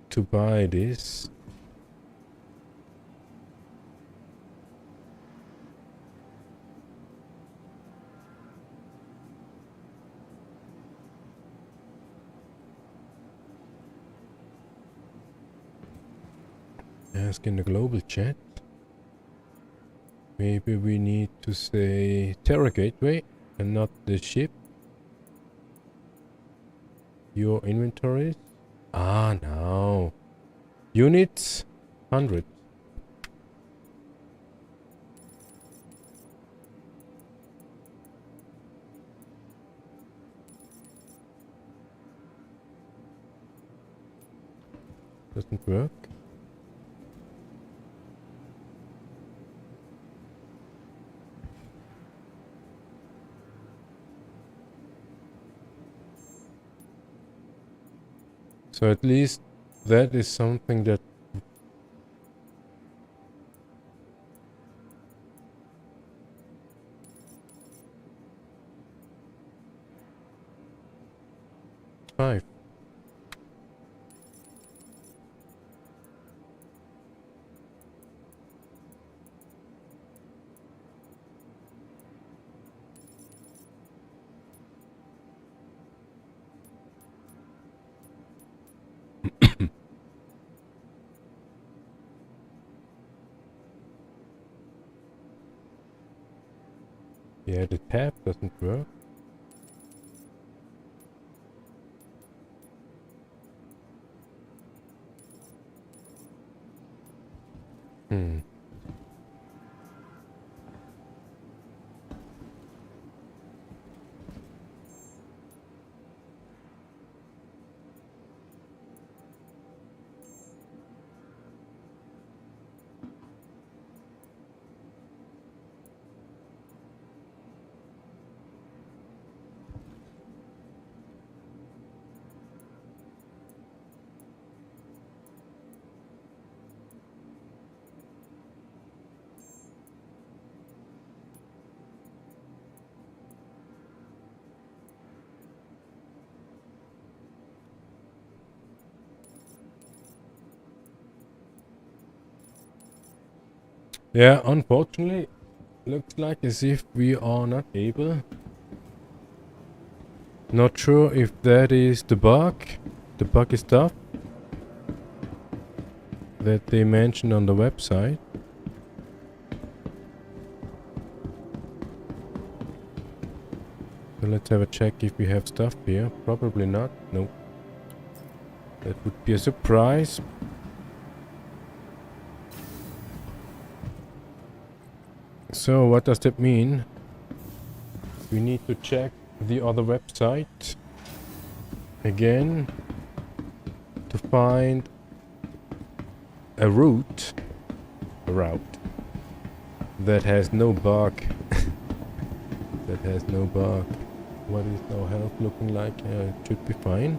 to buy this. Ask in the global chat. Maybe we need to say Terra Gateway and not the ship. Your inventories. Ah, no. Units 100. Doesn't work. So at least that is something that five. Yeah, the tab doesn't work. Hmm. Yeah, unfortunately, looks like as if we are not able. Not sure if that is the bug. The bug is stuff that they mentioned on the website. So let's have a check if we have stuff here. Probably not. Nope. That would be a surprise. So what does that mean? We need to check the other website again to find a route that has no bug. That has no bug. What is our health looking like? It should be fine.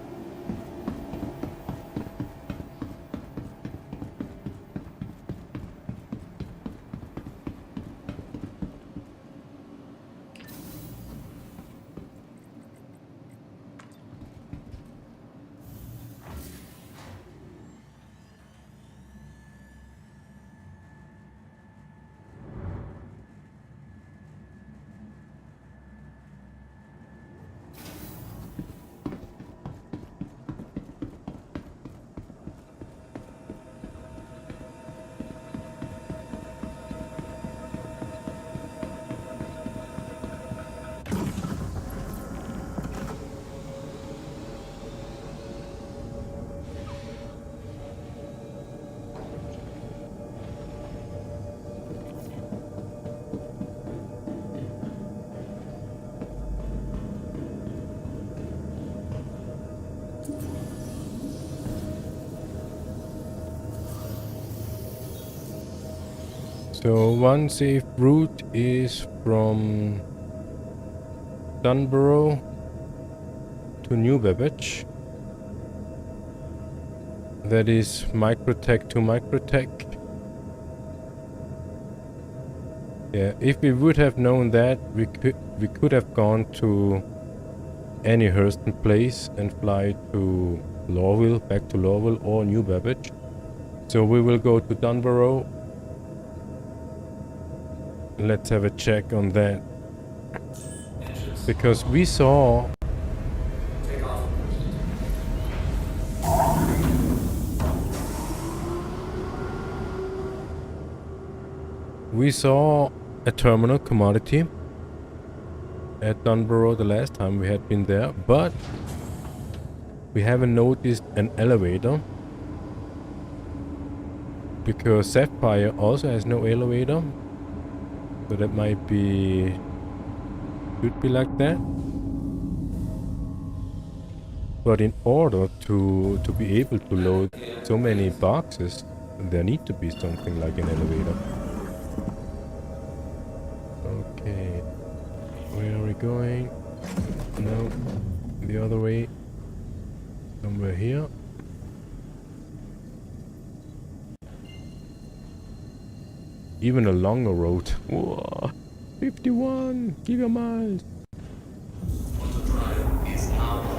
So one safe route is from Dunborough to New Babbage. That is Microtech to Microtech. Yeah, if we would have known that, we could have gone to any Hurston place and fly to Lorville, back to Lorville or New Babbage. So we will go to Dunborough. Let's have a check on that. Because we saw... Take off. We saw a terminal commodity at Dunborough the last time we had been there, but we haven't noticed an elevator because Sapphire also has no elevator, so that might be, should be like that. But in order to be able to load so many boxes, there need to be something like an elevator. Okay, where are we going? No, the other way. Somewhere here. Even a longer road. Whoa, 51 gigamiles. What to drive is now.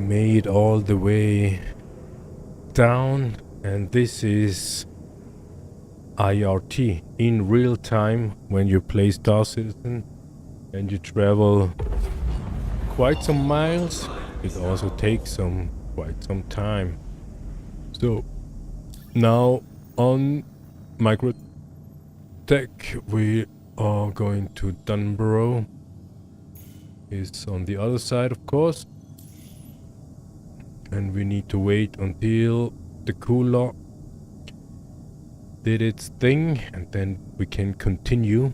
made all the way down, and this is IRT, in real time, when you play Star Citizen and you travel quite some miles. It also takes quite some time. So now on Microtech we are going to Dunborough. It's on the other side, of course, and we need to wait until the cooler did its thing, and then we can continue.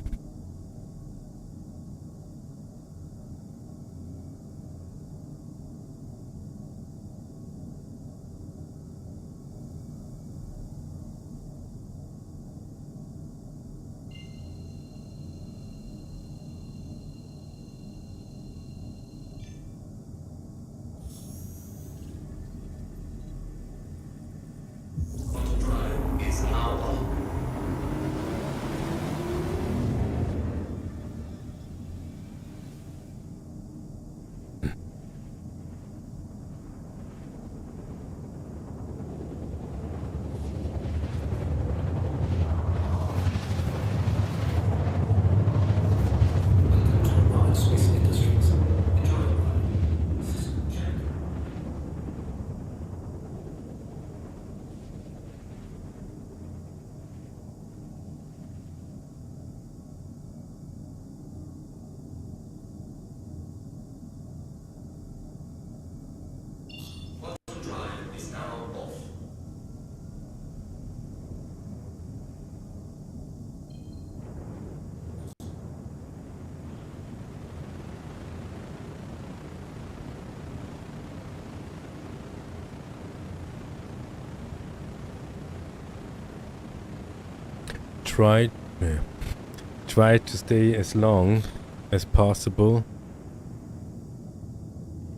Try to stay as long as possible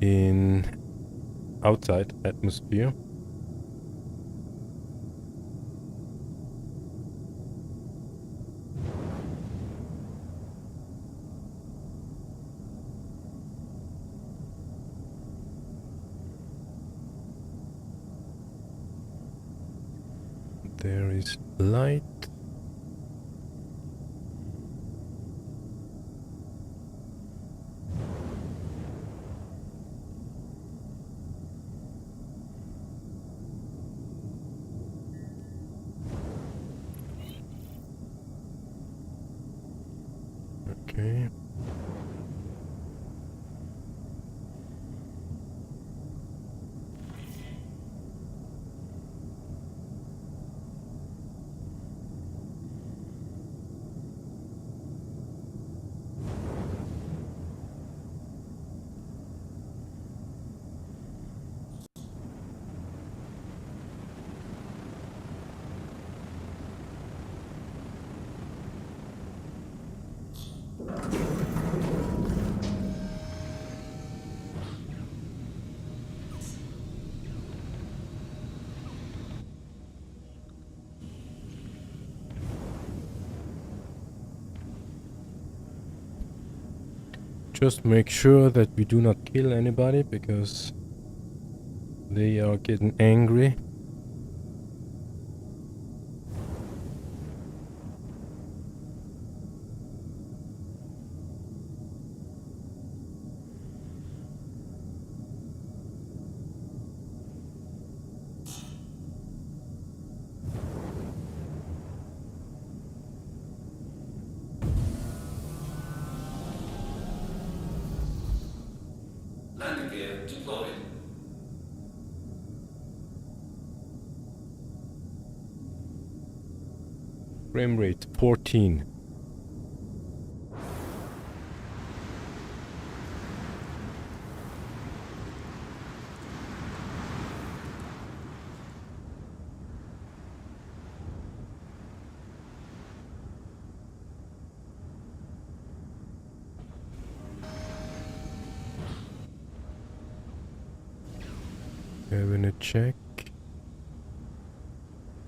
in outside atmosphere. There is light. Okay. Just make sure that we do not kill anybody, because they are getting angry. Landing gear deployed. Frame rate 14. Having a check.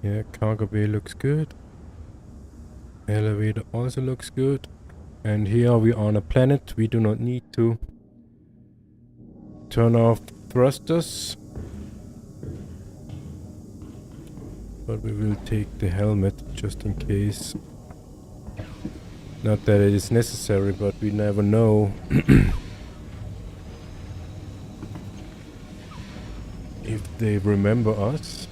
Yeah, cargo bay looks good. Elevator also looks good. And here we are on a planet. We do not need to turn off thrusters. But we will take the helmet just in case. Not that it is necessary, but we never know. If they remember us.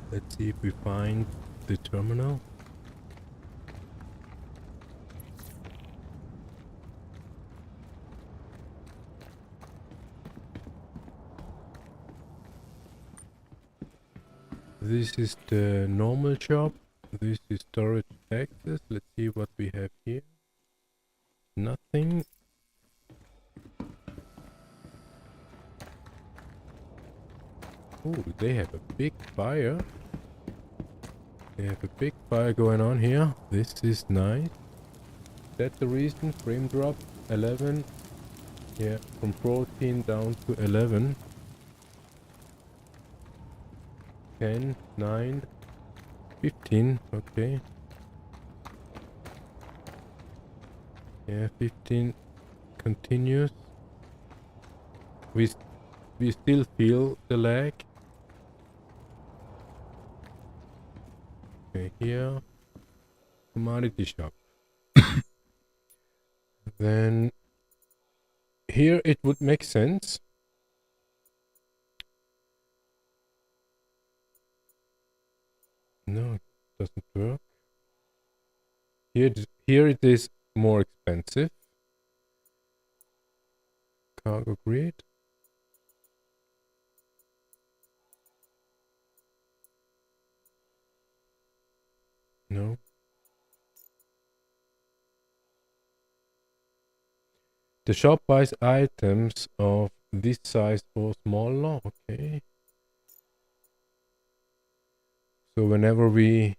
Let's see if we find the terminal. This is the normal shop. This is storage access. Let's see what we have here. Nothing. Oh, they have a big fire. They have a big fire going on here. This is nice. That's the reason. Frame drop 11. Yeah, from 14 down to 11. 10, 9, 15. Okay. Yeah, 15 continues. We still feel the lag. Okay, here, commodity shop. Then here it would make sense. No, it doesn't work. Here it is more expensive. Cargo grid. No. The shop buys items of this size or smaller. Okay. So whenever we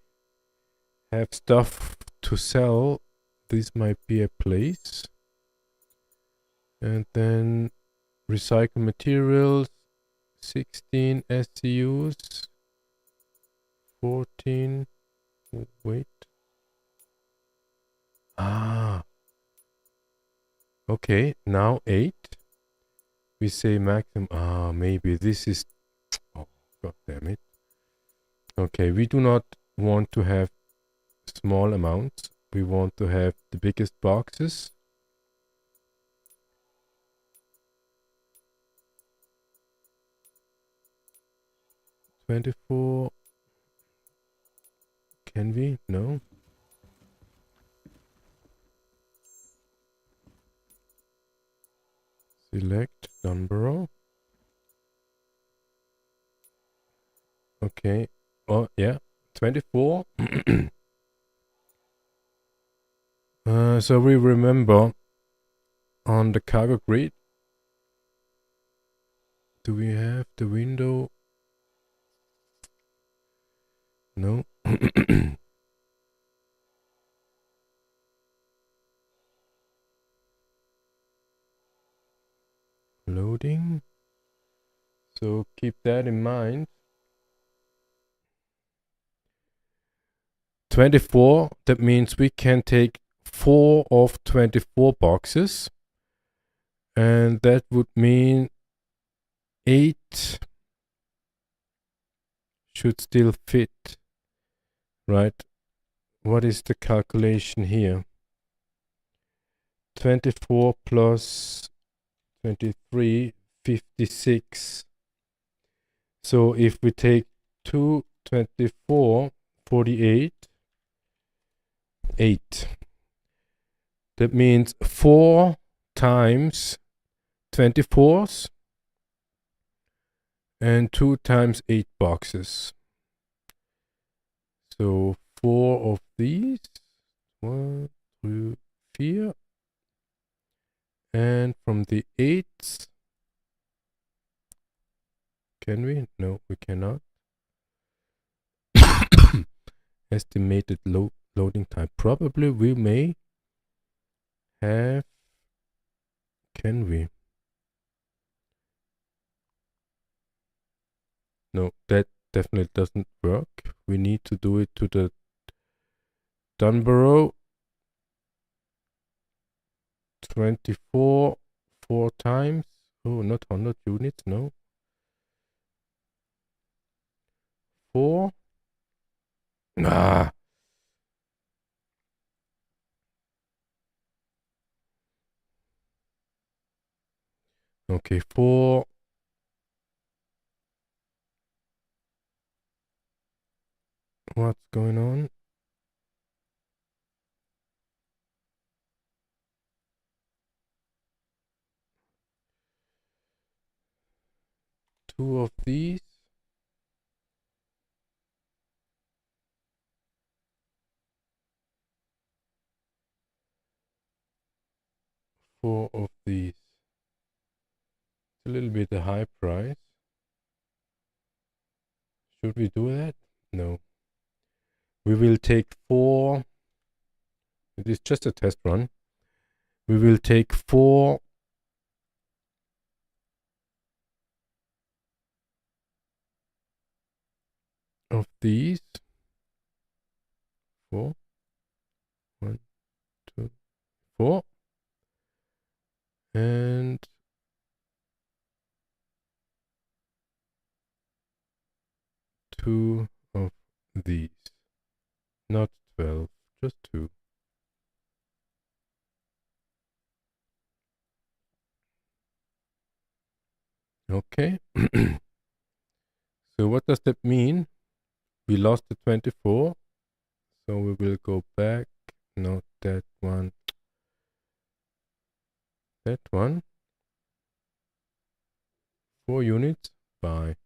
have stuff to sell, this might be a place. And then recycle materials, 16 SCUs, 14. Wait. Ah. Okay, now 8. We say maximum. Ah, maybe this is. Oh, god damn it. Okay, we do not want to have small amounts. We want to have the biggest boxes. $24. Can we? No. Select Dunborough. Okay. Oh, yeah. 24. So we remember on the cargo grid. Do we have the window? No. Loading. So keep that in mind. 24, that means we can take 4 of 24 boxes. And that would mean 8 should still fit. Right? What is the calculation here? 24 plus 23, 56. So if we take 2, 24, 48, 8. That means 4 times 24s and 2 times 8 boxes. So 4 of these. 1, through 4. And from the 8, can we? No, we cannot. Estimated loading time. Probably we may have. Can we? No, that definitely doesn't work. We need to do it to the Dunborough. 24 4 times. Oh, not 100 units, no. 4. Ah. Okay, 4. What's going on? Two of these. Four of these. It's a little bit a high price. Should we do that? No. We will take 4. It is just a test run. We will take 4 of these. 4. 1, 2, 4. And 2 of these. Not 12, just 2. Okay. So what does that mean? We lost the 24. So we will go back. Not that one. That one. 4 units by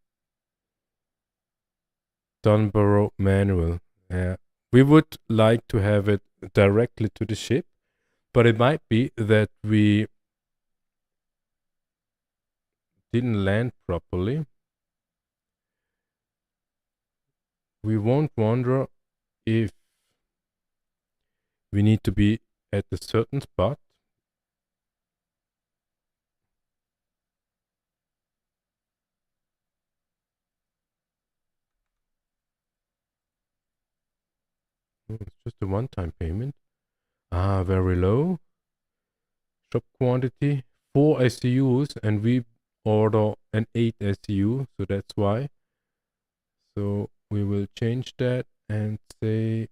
Dunborough manual. We would like to have it directly to the ship, but it might be that we didn't land properly. We won't wonder if we need to be at a certain spot. Oh, it's just a one-time payment. Ah, very low. Shop quantity 4 SCUs, and we order an 8 SCU, so that's why. So we will change that and say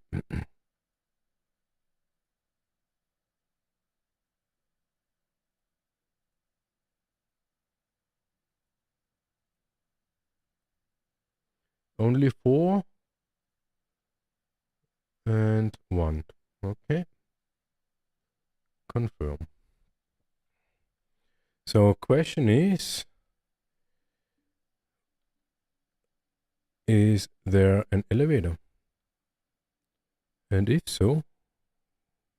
only 4 and 1. Okay. Confirm. So question is there an elevator? And if so,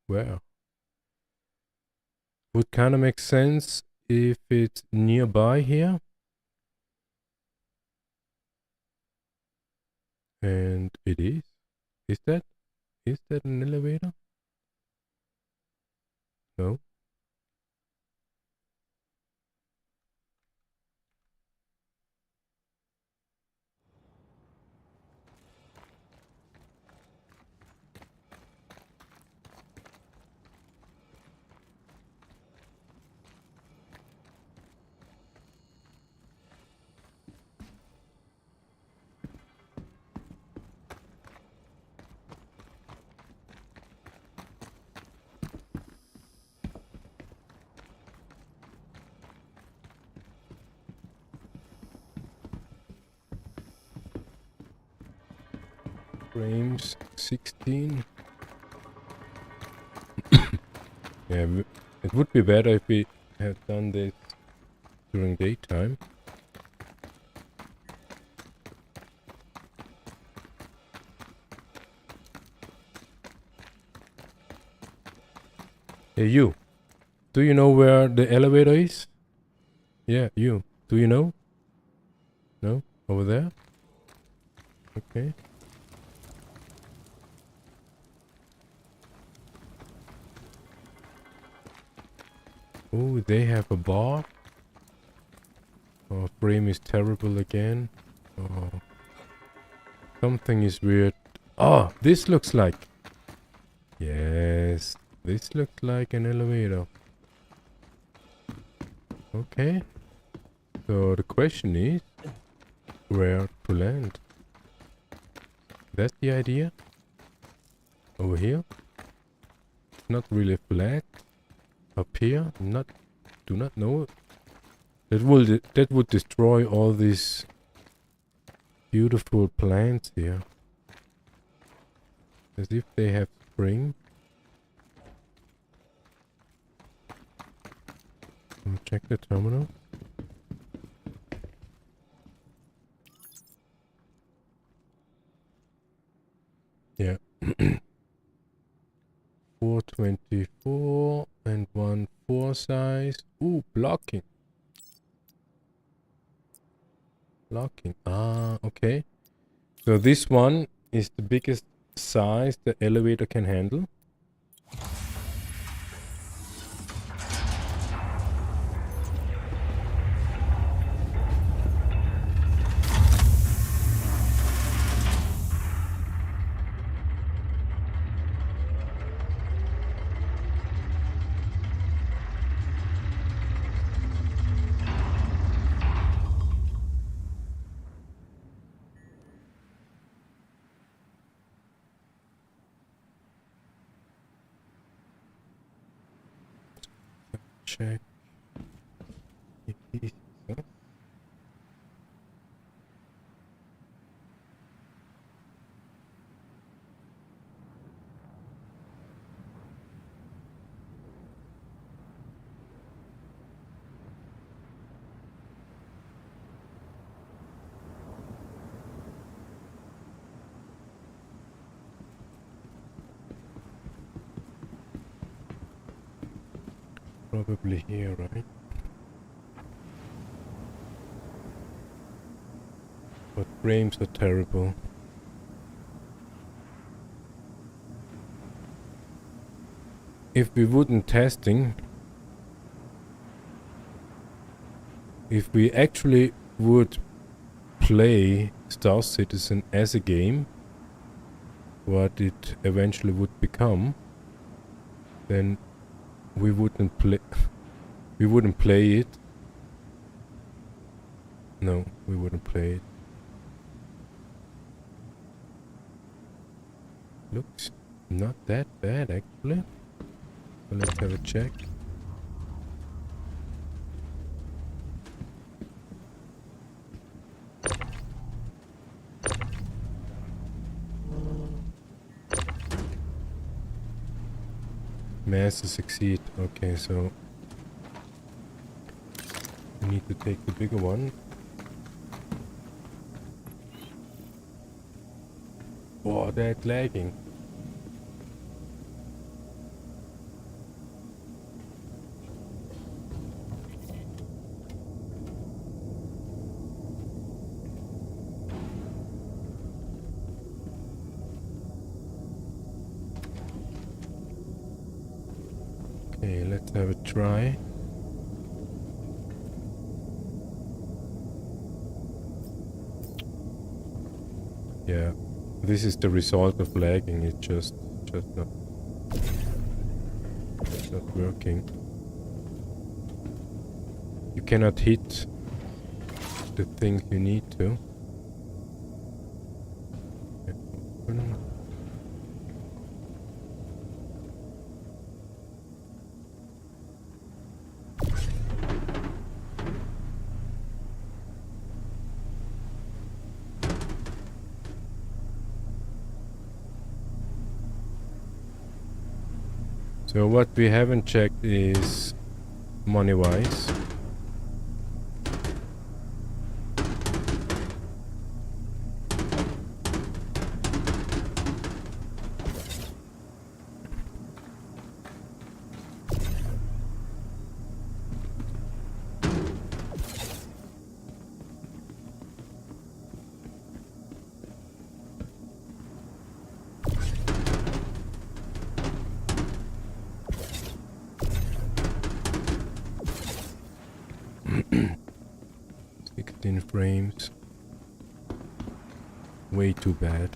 where? Would kind of make sense if it's nearby here. And it is. Is that an elevator? No. Frames 16. Yeah, it would be better if we had done this during daytime. Hey, you. Do you know where the elevator is? Yeah, you. Do you know? No? Over there? Okay. Oh, they have a bar. Oh, frame is terrible again. Oh. Something is weird. Oh, this looks like... Yes, this looks like an elevator. Okay. So the question is, where to land? That's the idea? Over here? It's not really flat. Up here? Do not know. That would destroy all these beautiful plants here. As if they have spring. Check the terminal. Yeah. 424 and 1 4 size. Ooh, blocking. Blocking. Ah, okay. So this one is the biggest size the elevator can handle. Check. Probably here, right? But frames are terrible. If we wouldn't testing, if we actually would play Star Citizen as a game, what it eventually would become, then we wouldn't play it. No, we wouldn't play it. Looks not that bad actually. So let's have a check. Mass to succeed. Okay, so we need to take the bigger one. Oh, that's lagging. Okay, let's have a try. Yeah, this is the result of lagging. It's just not working. You cannot hit the things you need to. Open. So what we haven't checked is money-wise. in frames. Way too bad.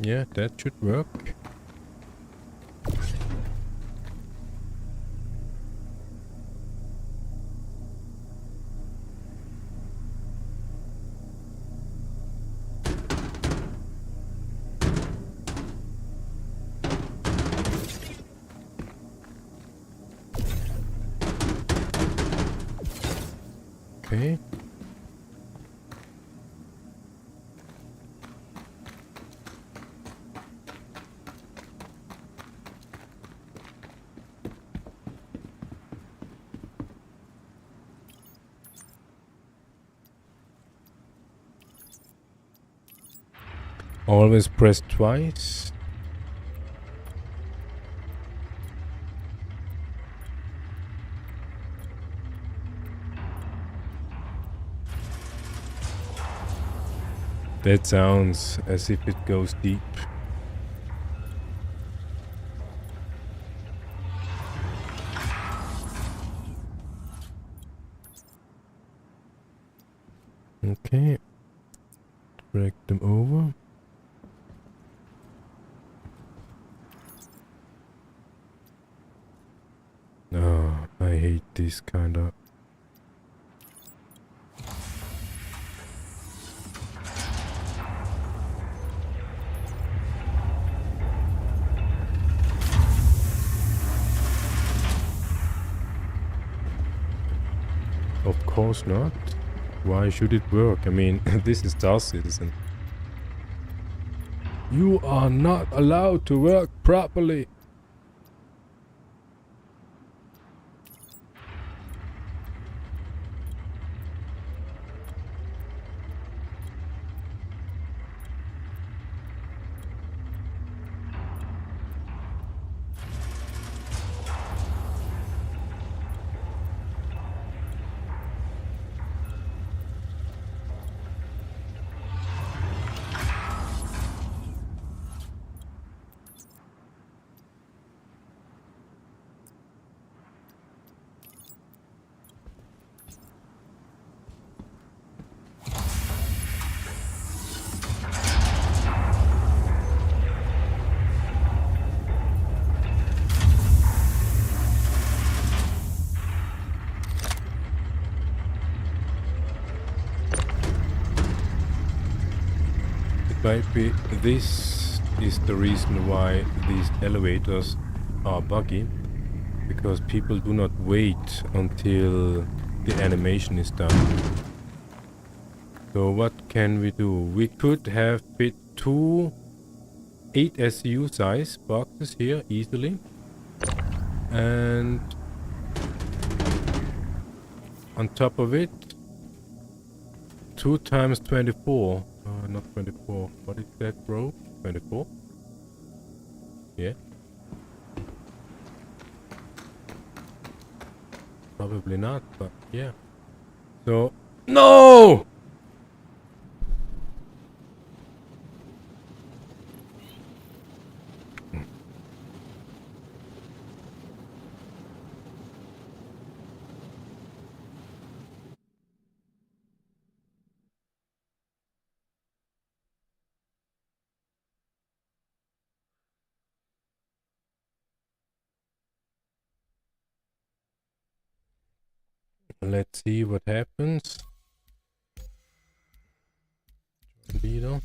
Yeah, that should work. Okay. Always press twice. That sounds as if it goes deep. Okay. Drag them over. Oh, I hate this kind of... Of course not. Why should it work? I mean, this is Star Citizen. You are not allowed to work properly. Maybe this is the reason why these elevators are buggy, because people do not wait until the animation is done. So what can we do? We could have fit two 8 SU size boxes here easily, and on top of it 2 times 24. Not 24. What is that, bro? 24? Yeah. Probably not, but yeah. So... No! let's see what happens. Leader.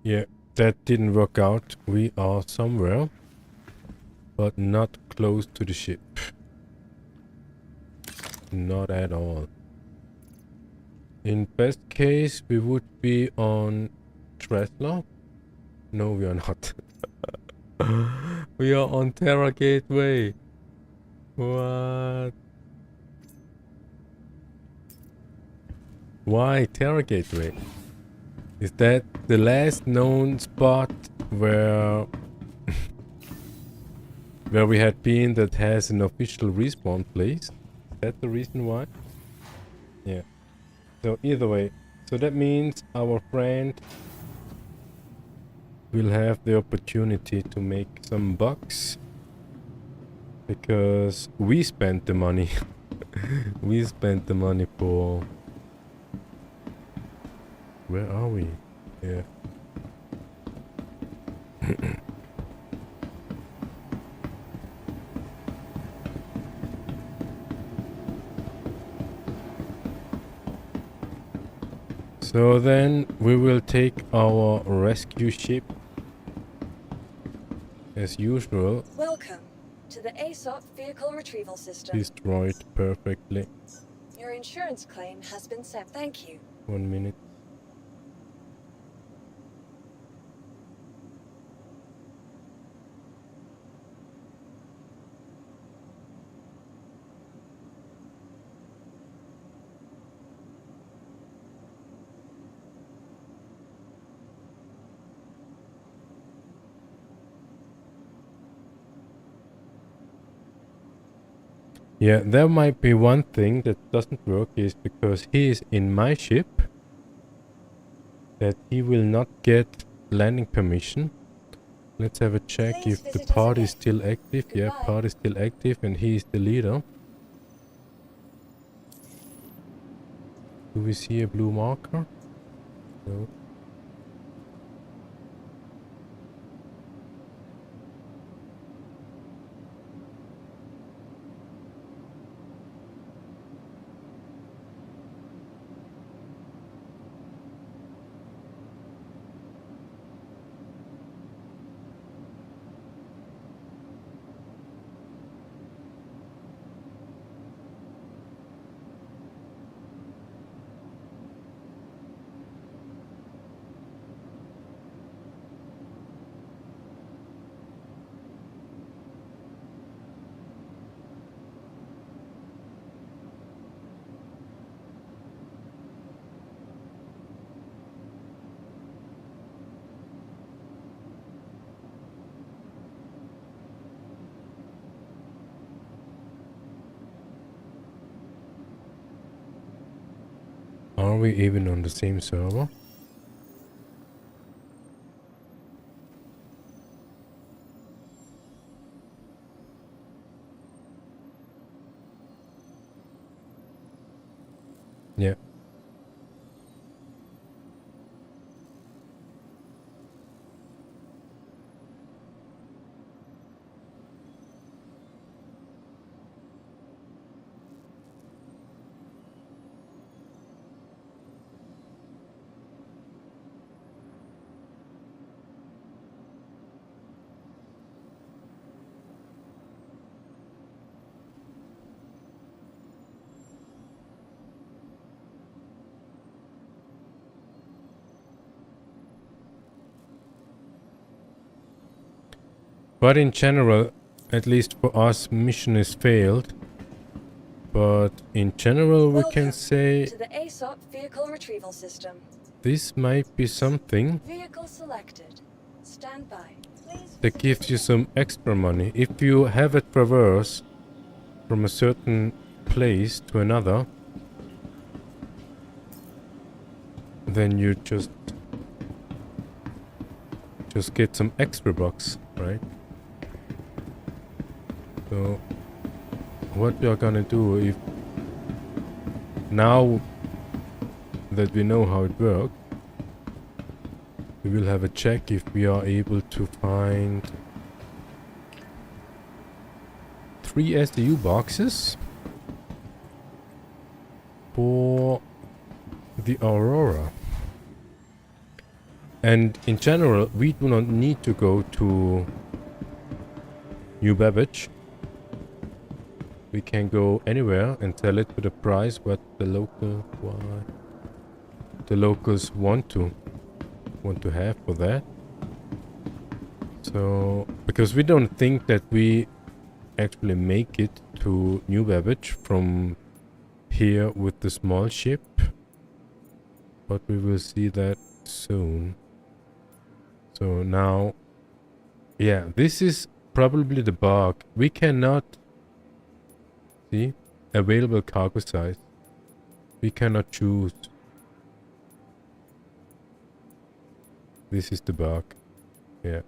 Yeah, that didn't work out. We are somewhere, but not close to the ship. Not at all. In best case, we would be on Tresla. No, we are not. We are on Terra Gateway. What? Why Terra Gateway? Is that the last known spot where where we had been that has an official respawn place? Is that the reason why? Yeah. So either way, so that means our friend will have the opportunity to make some bucks because we spent the money. We spent the money for... Where are we? Yeah. So then we will take our rescue ship as usual. Welcome to the ASOP vehicle retrieval system. Destroyed perfectly. Your insurance claim has been sent. Thank you. 1 minute. Yeah, there might be one thing that doesn't work is because he is in my ship that he will not get landing permission. Let's have a check Please if the visit us party is again. still active. Yeah, Goodbye. party is still active and he is the leader. Do we see a blue marker? No. we even on the same server? Yeah. But in general, at least for us, mission is failed. But in general, we can Welcome say to the ASOP vehicle retrieval system. this might be something Vehicle selected. Stand by. Please that visit gives you again. some extra money. If you have a traverse from a certain place to another, then you just get some extra bucks, right? So what we are gonna do, if now that we know how it works, we will have a check if we are able to find 3 SDU boxes for the Aurora. And in general, we do not need to go to New Babbage. We can go anywhere and sell it for the price what the locals want to have for that. So because we don't think that we actually make it to New Babbage from here with the small ship, but we will see that soon. So now, yeah, this is probably the Burg. We cannot see available cargo size. We cannot choose. This is the Burg. Yeah.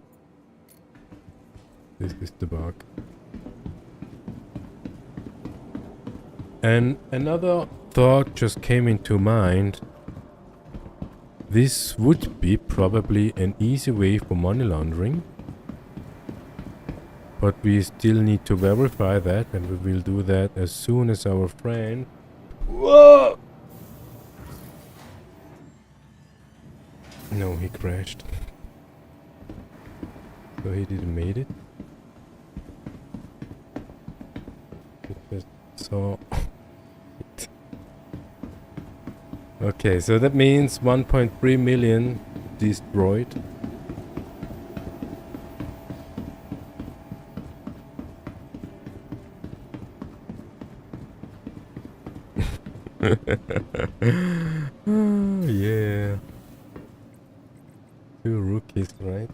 This is the Burg. And another thought just came into mind. This would be probably an easy way for money laundering. But we still need to verify that, and we will do that as soon as our friend... Whoa! No, he crashed. So he didn't made it. He just saw it. Okay, so that means 1.3 million destroyed. Oh, yeah. 2 rookies, right?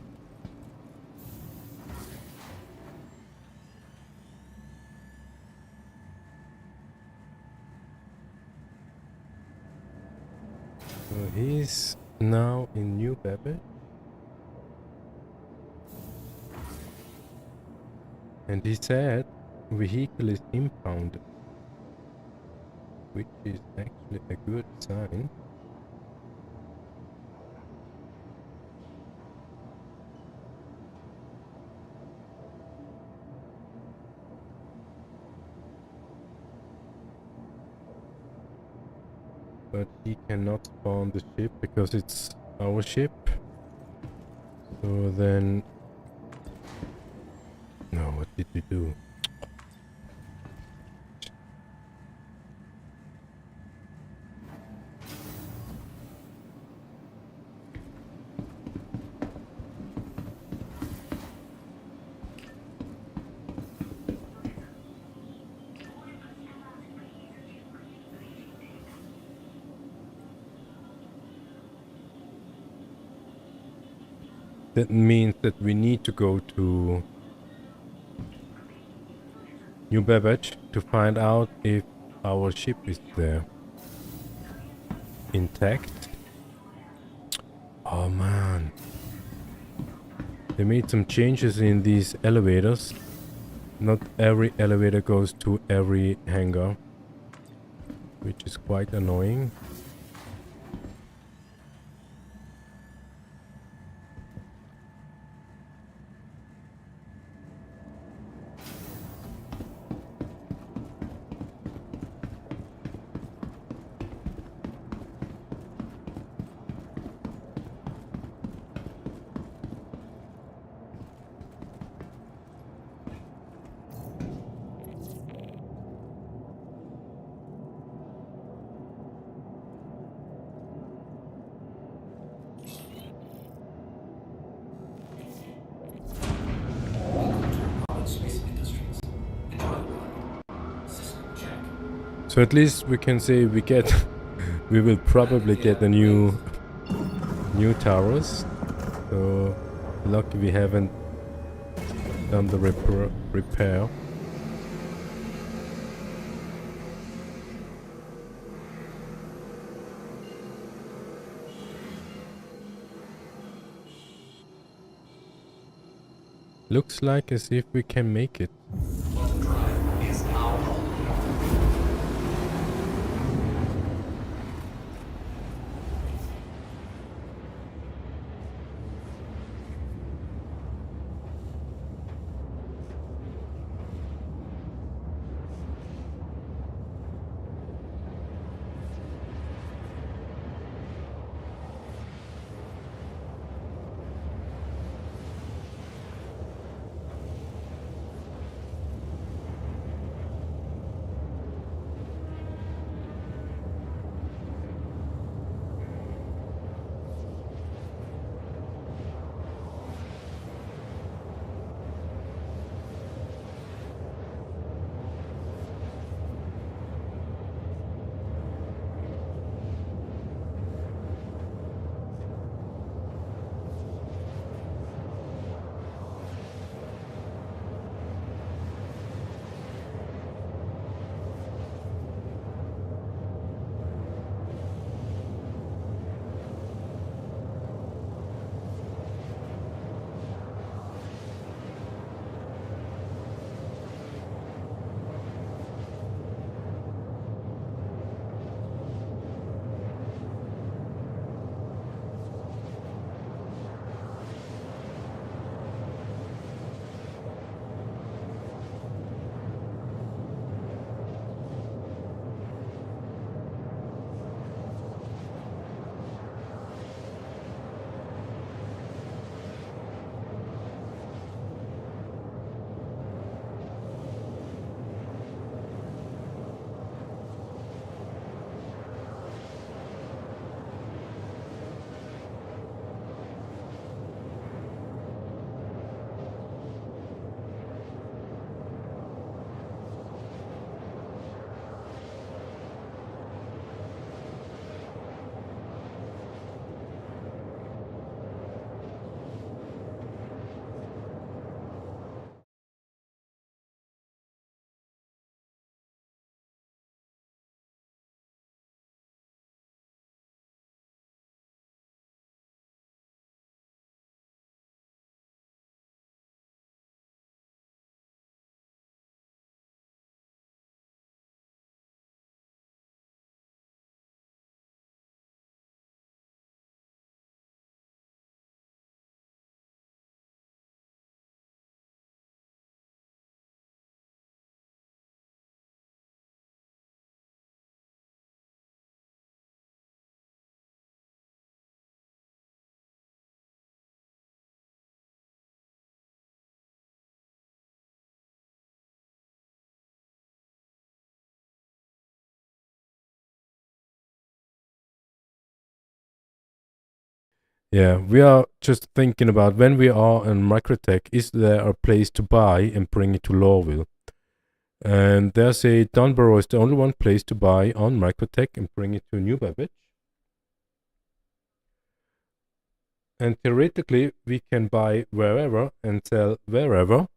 So he's now in New Babbage. And he said vehicle is impounded, which is actually a good sign. But he cannot spawn the ship because it's our ship. So then... No, what did we do? That means that we need to go to New Babbage to find out if our ship is there intact. Oh man. They made some changes in these elevators. Not every elevator goes to every hangar, which is quite annoying. So at least we can say we get, we will probably get a new towers. So lucky we haven't done the repair. Looks like as if we can make it. Yeah, we are just thinking about when we are in Microtech, is there a place to buy and bring it to Lorville? And there's a Dunborough is the only one place to buy on Microtech and bring it to New Babbage. And theoretically, we can buy wherever and sell wherever.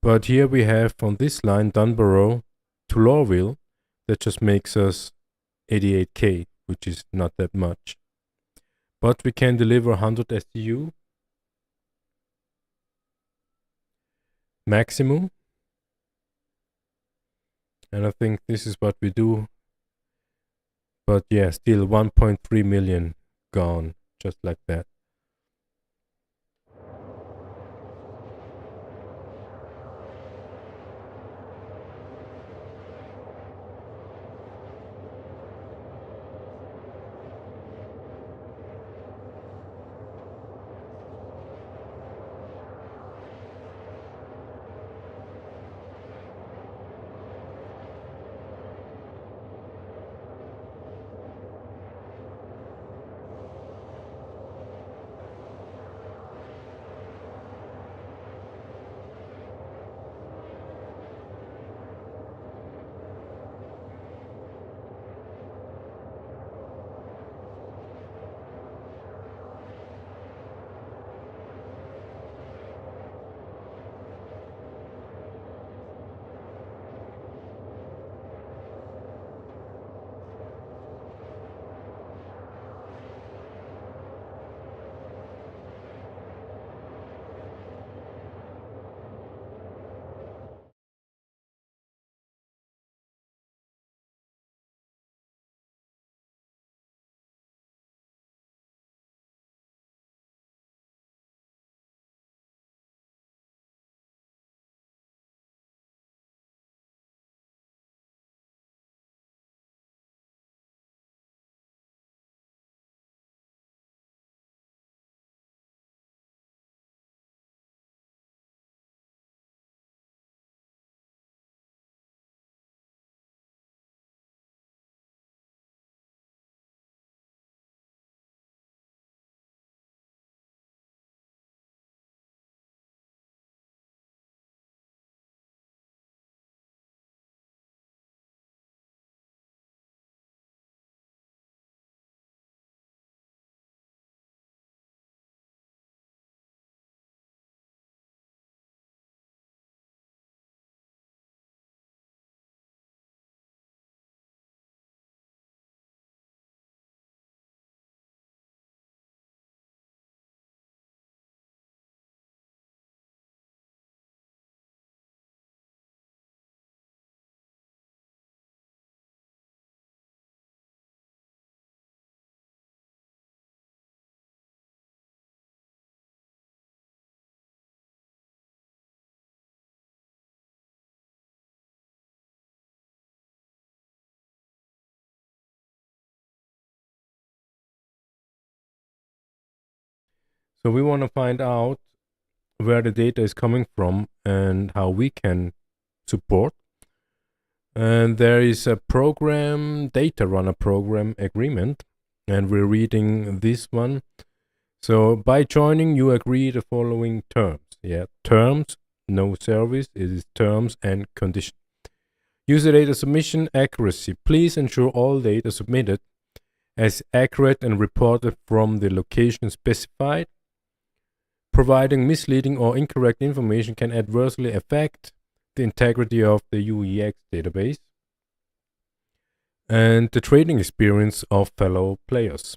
But here we have on this line Dunborough to Lorville. That just makes us 88k, which is not that much. But we can deliver 100 STU maximum. And I think this is what we do. But yeah, still 1.3 million gone, just like that. So we want to find out where the data is coming from and how we can support. And there is a program, data runner program agreement, and we're reading this one. So by joining, you agree the following terms. Yeah, terms, no service, it is terms and conditions. User data submission accuracy. Please ensure all data submitted as accurate and reported from the location specified. Providing misleading or incorrect information can adversely affect the integrity of the UEX database and the trading experience of fellow players.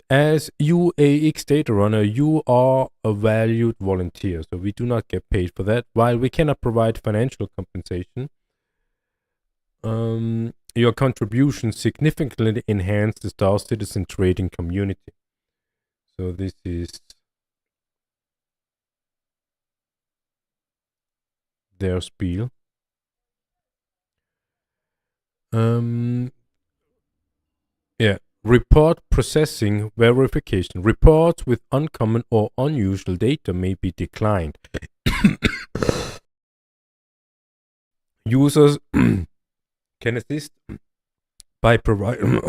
As UAX data runner, you are a valued volunteer, so we do not get paid for that. While we cannot provide financial compensation, your contributions significantly enhance the Star Citizen trading community. So this is their spiel. Yeah. Report processing verification. Reports with uncommon or unusual data may be declined. Users can assist by providing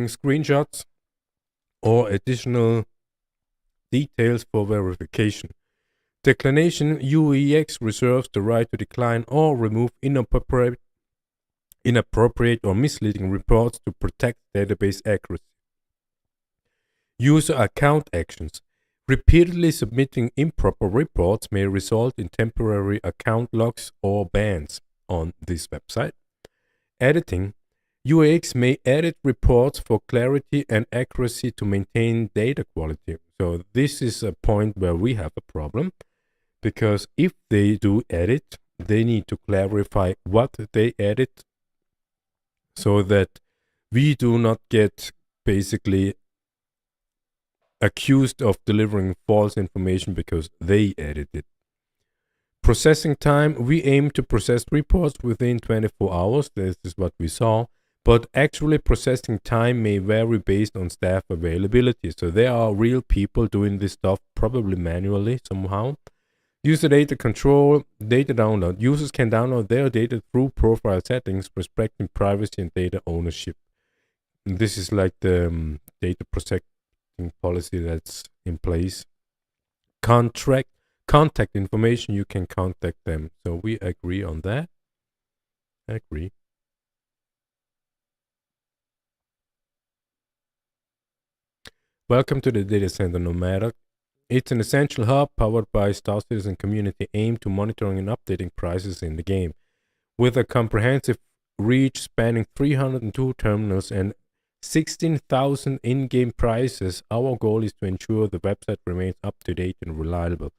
screenshots or additional details for verification. Declination. UEX reserves the right to decline or remove inappropriate or misleading reports to protect database accuracy. User account actions. Repeatedly submitting improper reports may result in temporary account locks or bans on this website. Editing. UX may edit reports for clarity and accuracy to maintain data quality. So this is a point where we have a problem, because if they do edit, they need to clarify what they edit so that we do not get basically accused of delivering false information because they edited. Processing time. We aim to process reports within 24 hours. This is what we saw. But actually processing time may vary based on staff availability. So there are real people doing this stuff, probably manually somehow. User data control, data download. Users can download their data through profile settings, respecting privacy and data ownership. And this is like the data protecting policy that's in place. Contact information, you can contact them. So we agree on that. Agree. Welcome to the data center Nomadic. It's an essential hub powered by Staates and community aimed to monitoring and updating prices in the game. With a comprehensive reach spanning 302 terminals and 16,000 in-game prices, our goal is to ensure the website remains up-to-date and reliable.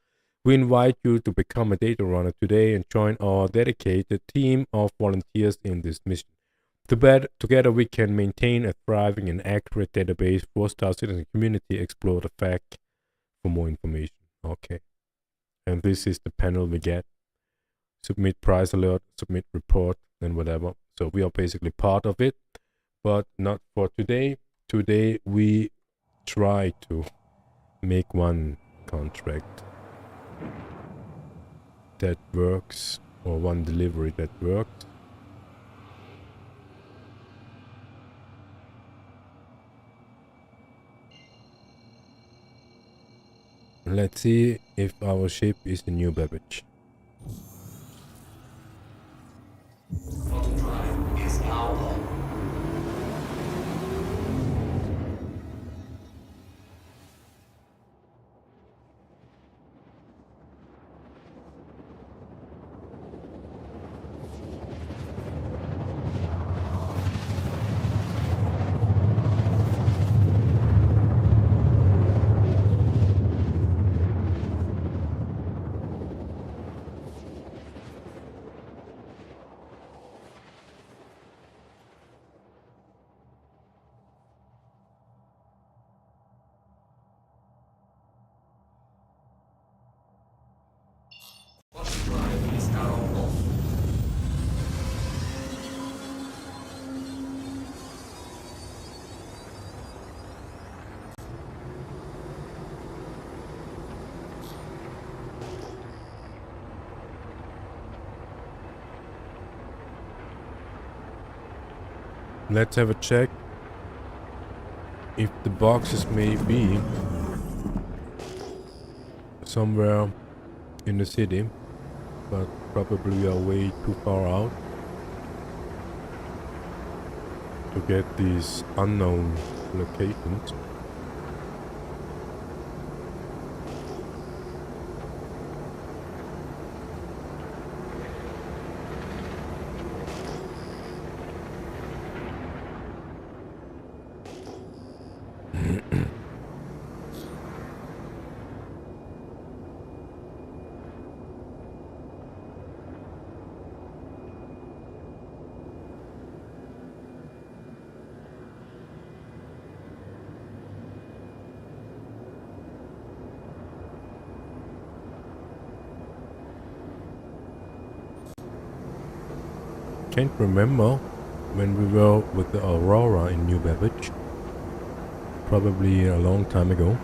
We invite you to become a data runner today and join our dedicated team of volunteers in this mission. Together we can maintain a thriving and accurate database for Star Citizen community. Explore the fact for more information. Okay. And this is the panel we get. Submit price alert, submit report, and whatever. So we are basically part of it, but not for today. Today we try to make one contract that works, or one delivery that works. Let's see if our ship is the new Babbage. Auto drive is now on. Auto drive is now off. Let's have a check if the boxes may be somewhere in the city, but probably we are way too far out to get these unknown locations. Can't remember when we were with the Aurora in New Babbage. Probably a long time ago.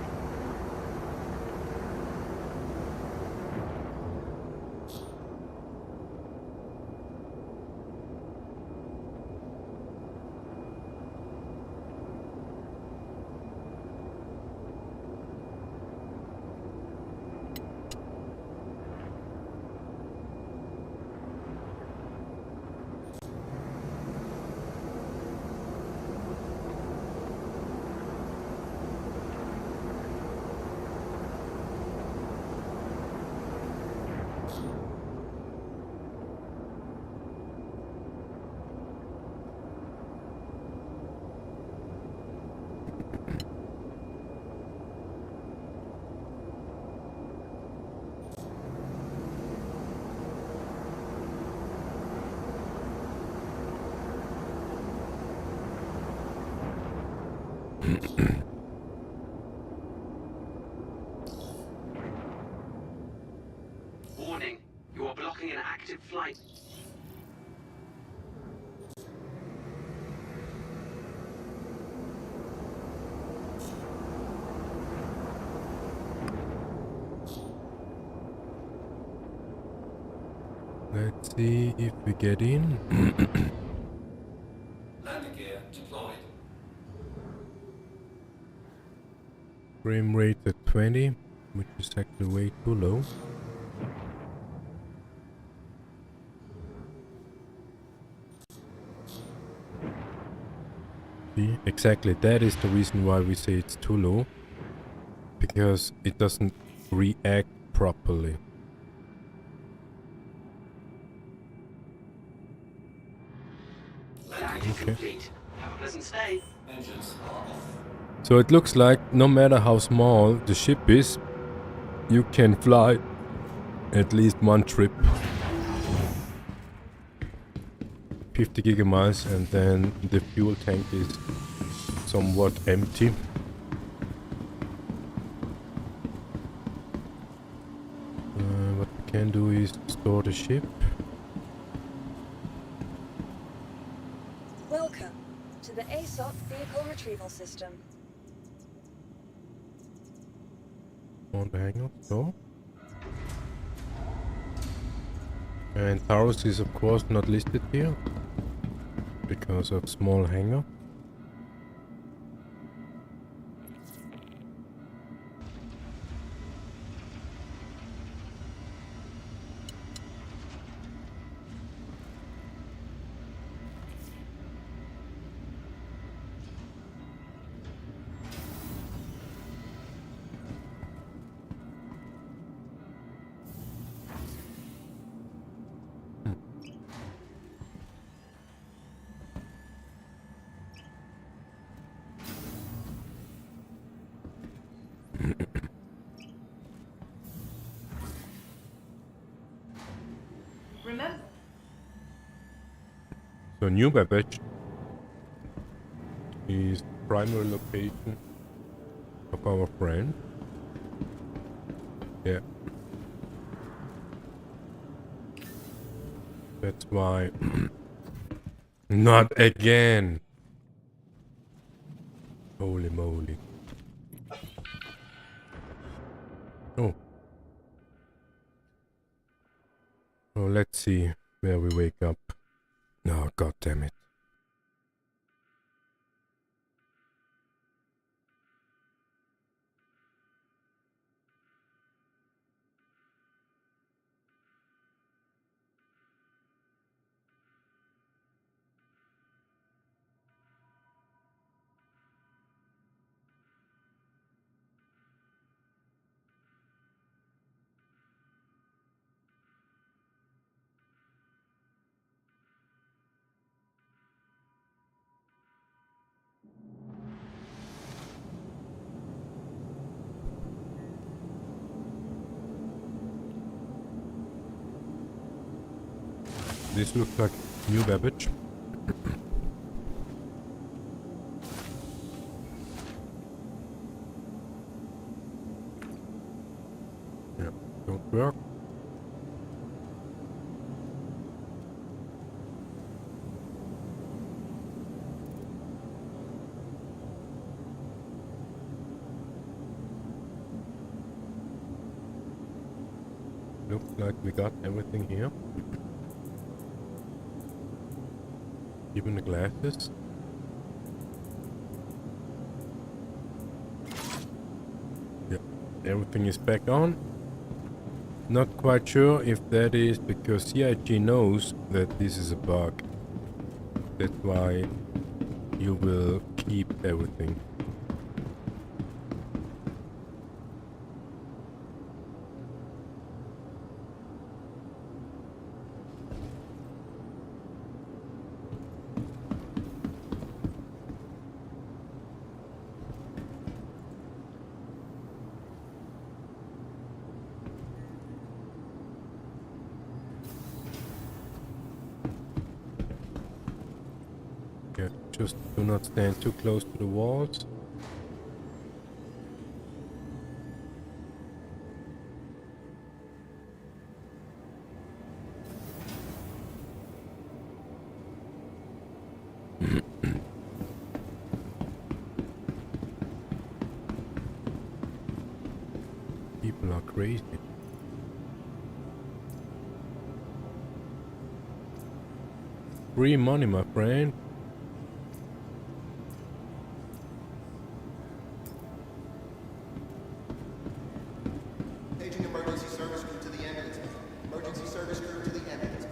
Warning, you are blocking an active flight. Let's see if we get in. Landing gear deployed. Frame rate at 20, which is actually way too low. See, exactly, that is the reason why we say it's too low. Because it doesn't react properly. Landing complete. Have a pleasant stay. Engines are off. So it looks like no matter how small the ship is, you can fly at least one trip. 50 gigamiles, and then the fuel tank is somewhat empty. What we can do is store the ship. Welcome to the ASOP Vehicle Retrieval System. On the hangar, so. And Taurus is of course not listed here because of small hangar. Remember, So New Babbage is primary location of our friend. Yeah. That's why. Not again! Holy moly. Oh. Oh, let's see where we wake up. Oh, god damn it. This looks like New Babbage. Yeah, don't work. Looks like we got everything here. Even the glasses. Yeah, everything is back on. Not quite sure if that is because CIG knows that this is a bug. That's why you will keep everything. Just do not stand too close to the walls. People are crazy. Free money, my friend. Paging emergency service crew to the ambulance. Emergency service crew to the ambulance.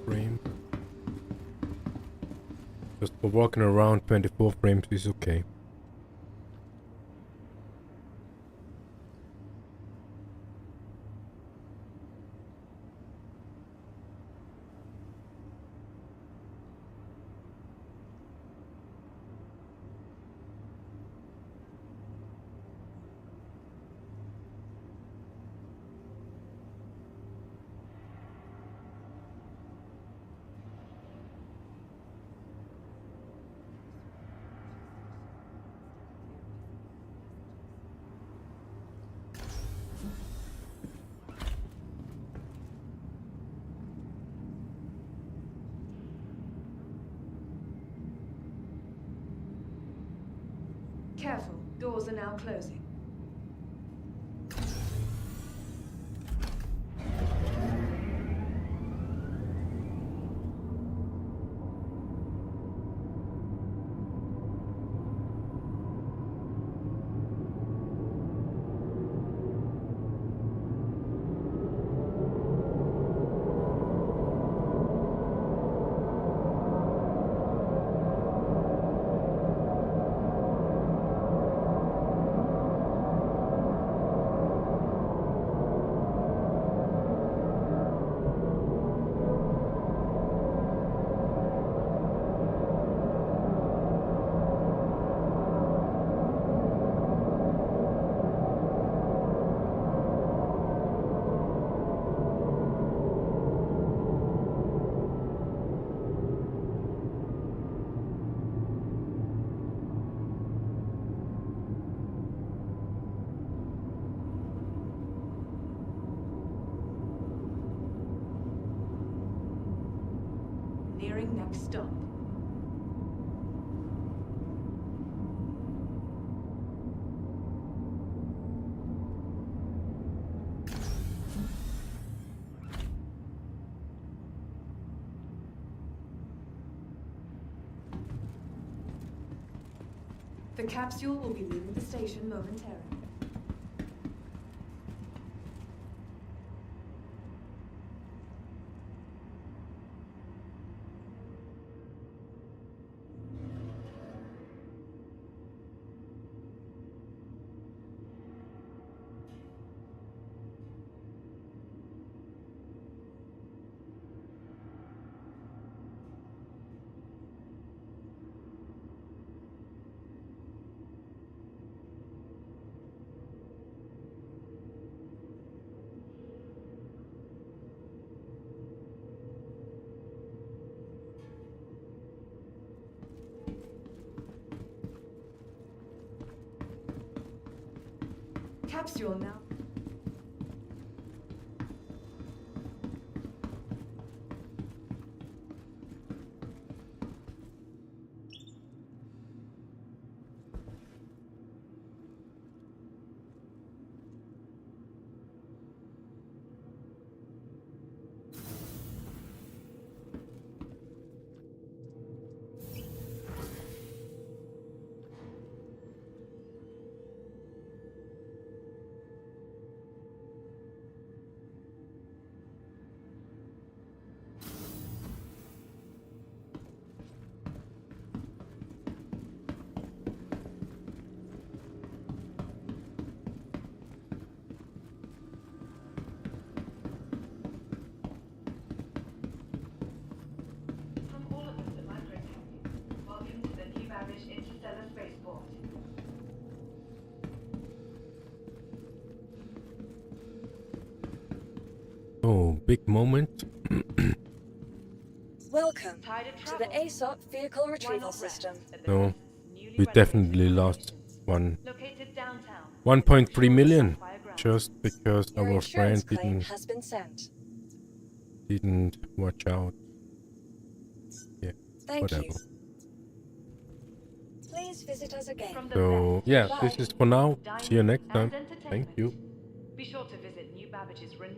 Frames. Just for walking around, 24 frames is okay. Careful, doors are now closing. Nearing next stop. The capsule will be leaving the station momentarily. Capsule now. Oh, big moment. Welcome to the ASOP vehicle retrieval system. No, we definitely lost one Located downtown. 1.3 million just because Your our insurance friend claim has been sent. didn't watch out. Yeah, Thank whatever. you. Please visit us again. From the So left, yeah, Bye. this is for now. See you next dining time. and Thank you. entertainment. Be sure to visit New Babbage's renowned